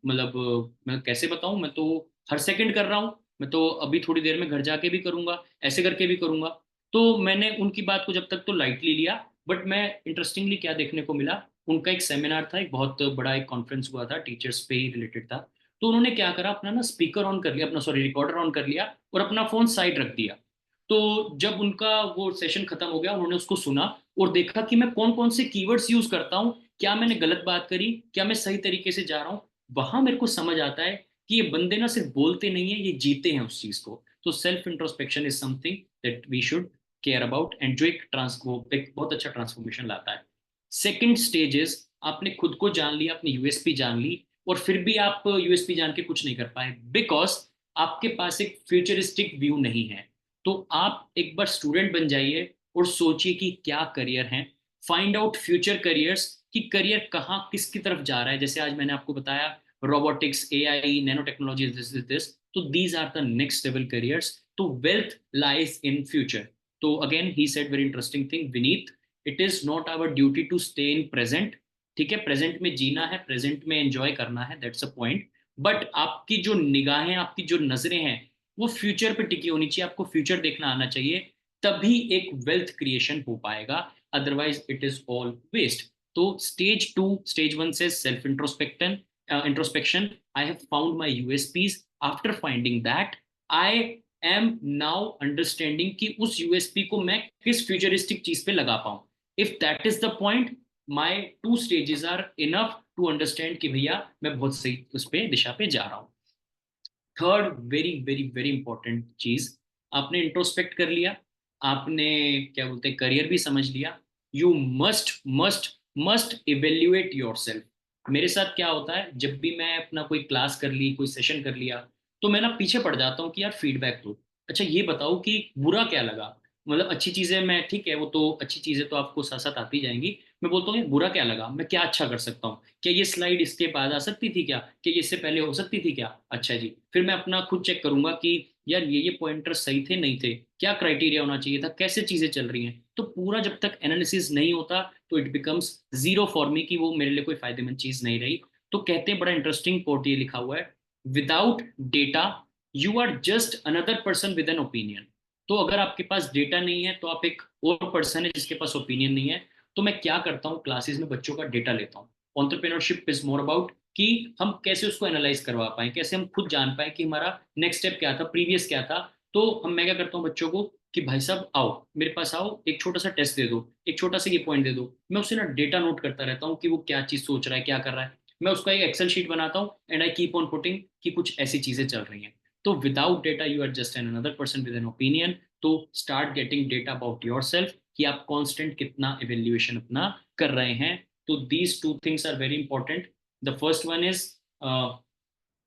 मतलब मैं कैसे बताऊं, मैं तो हर सेकंड कर रहा हूँ, मैं तो अभी थोड़ी देर में घर जाके भी करूंगा, ऐसे करके भी करूंगा। तो मैंने उनकी बात को जब तक तो लाइटली लिया, बट मैं इंटरेस्टिंगली क्या देखने को मिला, उनका एक सेमिनार था, एक बहुत बड़ा एक कॉन्फ्रेंस हुआ था, टीचर्स पे ही रिलेटेड था। तो उन्होंने क्या करा, अपना ना स्पीकर ऑन कर लिया, अपना सॉरी रिकॉर्डर ऑन कर लिया और अपना फोन साइड रख दिया। तो जब उनका वो सेशन खत्म हो गया, उन्होंने उसको सुना और देखा कि मैं कौन कौन से कीवर्ड्स यूज करता हूँ, क्या मैंने गलत बात करी, क्या मैं सही तरीके से जा रहा हूँ। वहां मेरे को समझ आता है कि ये बंदे ना सिर्फ बोलते नहीं है, ये जीते हैं उस चीज को। तो self introspection is something that we should care about, and जो एक बहुत अच्छा ट्रांसफॉर्मेशन लाता है। सेकंड स्टेज इज, आपने खुद को जान लिया, अपनी यूएसपी जान ली, और फिर भी आप यूएसपी जान के कुछ नहीं कर पाए बिकॉज आपके पास एक फ्यूचरिस्टिक व्यू नहीं है। तो आप एक बार स्टूडेंट बन जाइए और सोचिए कि क्या करियर है। फाइंड आउट फ्यूचर करियर्स, कि करियर कहाँ किसकी तरफ जा रहा है। जैसे आज मैंने आपको बताया robotics, AI, nano technology, this, तो these are the next level careers. तो वेल्थ लाइज इन फ्यूचर। तो again he said very interesting thing, Vineet, it is not our duty to stay in present. ठीक है, प्रेजेंट में जीना है, present में enjoy करना है, दैट्स अ पॉइंट। बट आपकी जो निगाहें, आपकी जो नजरें हैं, वो फ्यूचर पे टिकी होनी चाहिए, आपको फ्यूचर देखना आना चाहिए, तभी एक वेल्थ क्रिएशन हो पाएगा, otherwise it is all waste. तो स्टेज टू, स्टेज वन से self introspection, I have found my USPs, after finding that I am now understanding कि उस यूएसपी को मैं किस फ्यूचरिस्टिक चीज पे लगा पाऊं। If that is the point, my two stages are enough to understand कि भैया मैं बहुत सही उस पे दिशा पे जा रहा हूँ। Third very very very important चीज, आपने इंट्रोस्पेक्ट कर लिया, आपने क्या बोलते हैं करियर भी समझ लिया, you must must must evaluate your self. मेरे साथ क्या होता है, जब भी मैं अपना कोई क्लास कर ली, कोई सेशन कर लिया, तो मैं ना पीछे पड़ जाता हूँ कि यार फीडबैक दो, अच्छा ये बताओ कि बुरा क्या लगा। मतलब अच्छी चीजें मैं, ठीक है वो तो अच्छी चीजें तो आपको साथ साथ आती जाएंगी, मैं बोलता हूँ ये बुरा क्या लगा, मैं क्या अच्छा कर सकता हूँ, क्या ये स्लाइड इसके बाद आ सकती थी, क्या क्या ये इससे पहले हो सकती थी क्या, अच्छा जी। फिर मैं अपना खुद चेक करूंगा कि यार ये पॉइंटर सही थे नहीं थे, क्या क्राइटेरिया होना चाहिए था, कैसे चीजें चल रही हैं। तो पूरा जब तक एनालिसिस नहीं होता, तो it becomes zero for me, कि वो मेरे लिए कोई फायदेमंद चीज नहीं रही। तो कहते हैं, बड़ा इंटरेस्टिंग कोट ये लिखा हुआ है, without data you are just another person with an opinion. तो अगर आपके पास डेटा नहीं है, तो आप एक और पर्सन है जिसके पास ओपिनियन नहीं है। तो मैं क्या करता हूँ, क्लासेस में बच्चों का डेटा लेता हूँ। एंटरप्रेन्योरशिप इज मोर अबाउट कि हम कैसे उसको एनालाइज करवा पाए, कैसे हम खुद जान पाए कि हमारा नेक्स्ट स्टेप क्या था, प्रीवियस क्या था। तो मैं क्या करता हूँ बच्चों को, कि भाई साहब आओ मेरे पास आओ, एक छोटा सा टेस्ट दे दो, एक छोटा सा ये पॉइंट दे दो। मैं उससे ना डेटा नोट करता रहता हूँ कि वो क्या चीज सोच रहा है, क्या कर रहा है। मैं उसका एक एक्सेल शीट बनाता हूँ and I keep on putting कि कुछ ऐसी चीजें चल रही हैं. तो without data you are just an another person with an opinion. तो start getting data about yourself कि आप कांस्टेंट कितना इवेल्युएशन अपना कर रहे हैं. तो these two things are very important. The first one is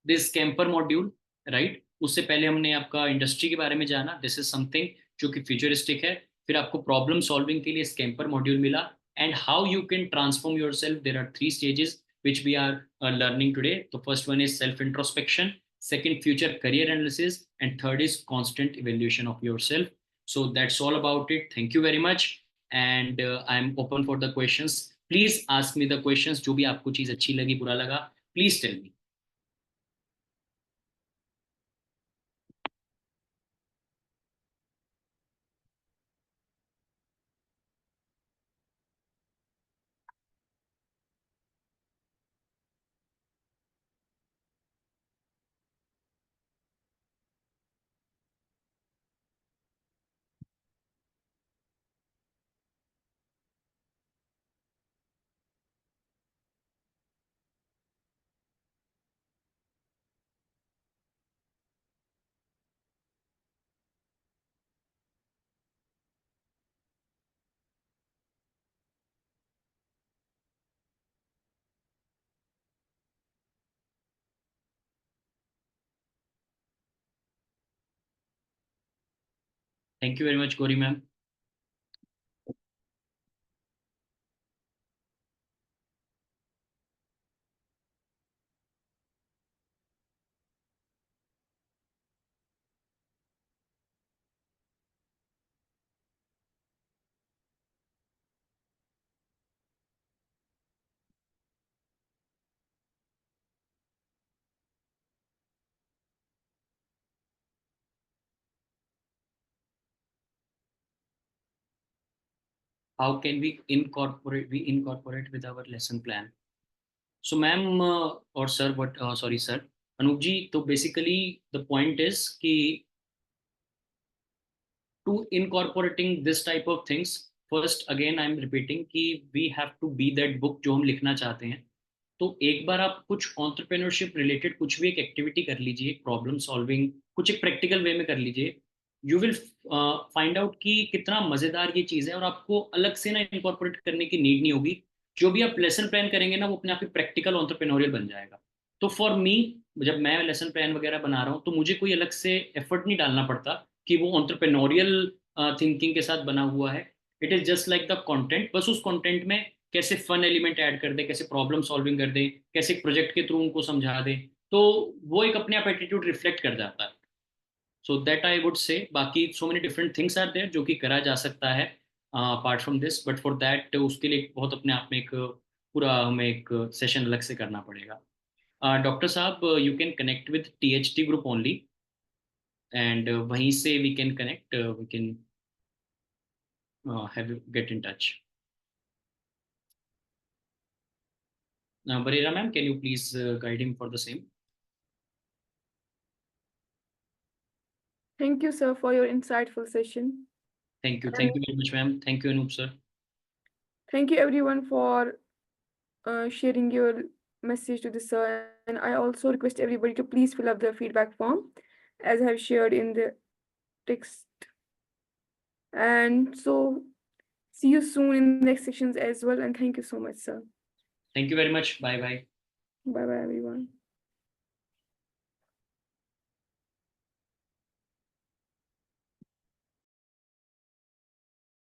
this SCAMPER module, right. उससे पहले हमने आपका इंडस्ट्री के बारे में जाना. दिस इज समथिंग जो कि फ्यूचरिस्टिक है. फिर आपको प्रॉब्लम सॉल्विंग के लिए स्कैम्पर मॉड्यूल मिला. And how you can transform your self. There are 3 stages which we are learning today. The first one is self introspection, second future career analysis, and third is constant evaluation of yourself. So that's all about it. Thank you very much. And I'm open for the questions. Please ask me the questions. जो भी आपको चीज अच्छी लगी बुरा लगा, please tell me. Thank you very much, Gauri ma'am. How can we incorporate with our lesson plan? So ma'am or sir, what sorry sir, Anup ji, तो basically the point is कि to incorporating this type of things, first again I'm repeating कि we have to be that book जो हम लिखना चाहते हैं. तो एक बार आप कुछ entrepreneurship रिलेटेड कुछ भी एक एक्टिविटी कर लीजिए, प्रॉब्लम सॉल्विंग कुछ एक प्रैक्टिकल वे में कर लीजिए. यू विल फाइंड आउट कि कितना मजेदार ये चीज़ है और आपको अलग से ना इनकॉर्पोरेट करने की नीड नहीं होगी. जो भी आप लेसन प्लान करेंगे ना वो अपने आप ही प्रैक्टिकल ऑन्टरप्रेन्योरियल बन जाएगा. तो फॉर मी, जब मैं लेसन प्लान वगैरह बना रहा हूँ तो मुझे कोई अलग से एफर्ट नहीं डालना पड़ता कि वो ऑन्टरप्रेन्योरियल थिंकिंग के साथ बना हुआ है. It is just like the content. बस उस कंटेंट में कैसे फन एलिमेंट ऐड कर दे, कैसे प्रॉब्लम सॉल्विंग कर दे, कैसे एक प्रोजेक्ट के थ्रू उनको समझा दे, तो वो एक अपने आप एटीट्यूड रिफ्लेक्ट कर जाता है. So that I would say. बाकी so many different things are there जो कि करा जा सकता है apart from this, but for that उसके लिए बहुत अपने आप में एक पूरा हमें एक सेशन अलग से करना पड़ेगा. डॉक्टर साहब, you can connect with THT group only and वहीं से we can connect, we can have get in touch. Barera ma'am, can you please guide him for the same? Thank you, sir, for your insightful session. Thank you. And Thank you very much, ma'am. Thank you, Anup sir. thank you, everyone, for sharing your message to the sir. And I also request everybody to please fill up the feedback form as I have shared in the text. And so, see you soon in the next sections as well. And thank you so much, sir. Thank you very much. Bye bye. Bye bye, everyone.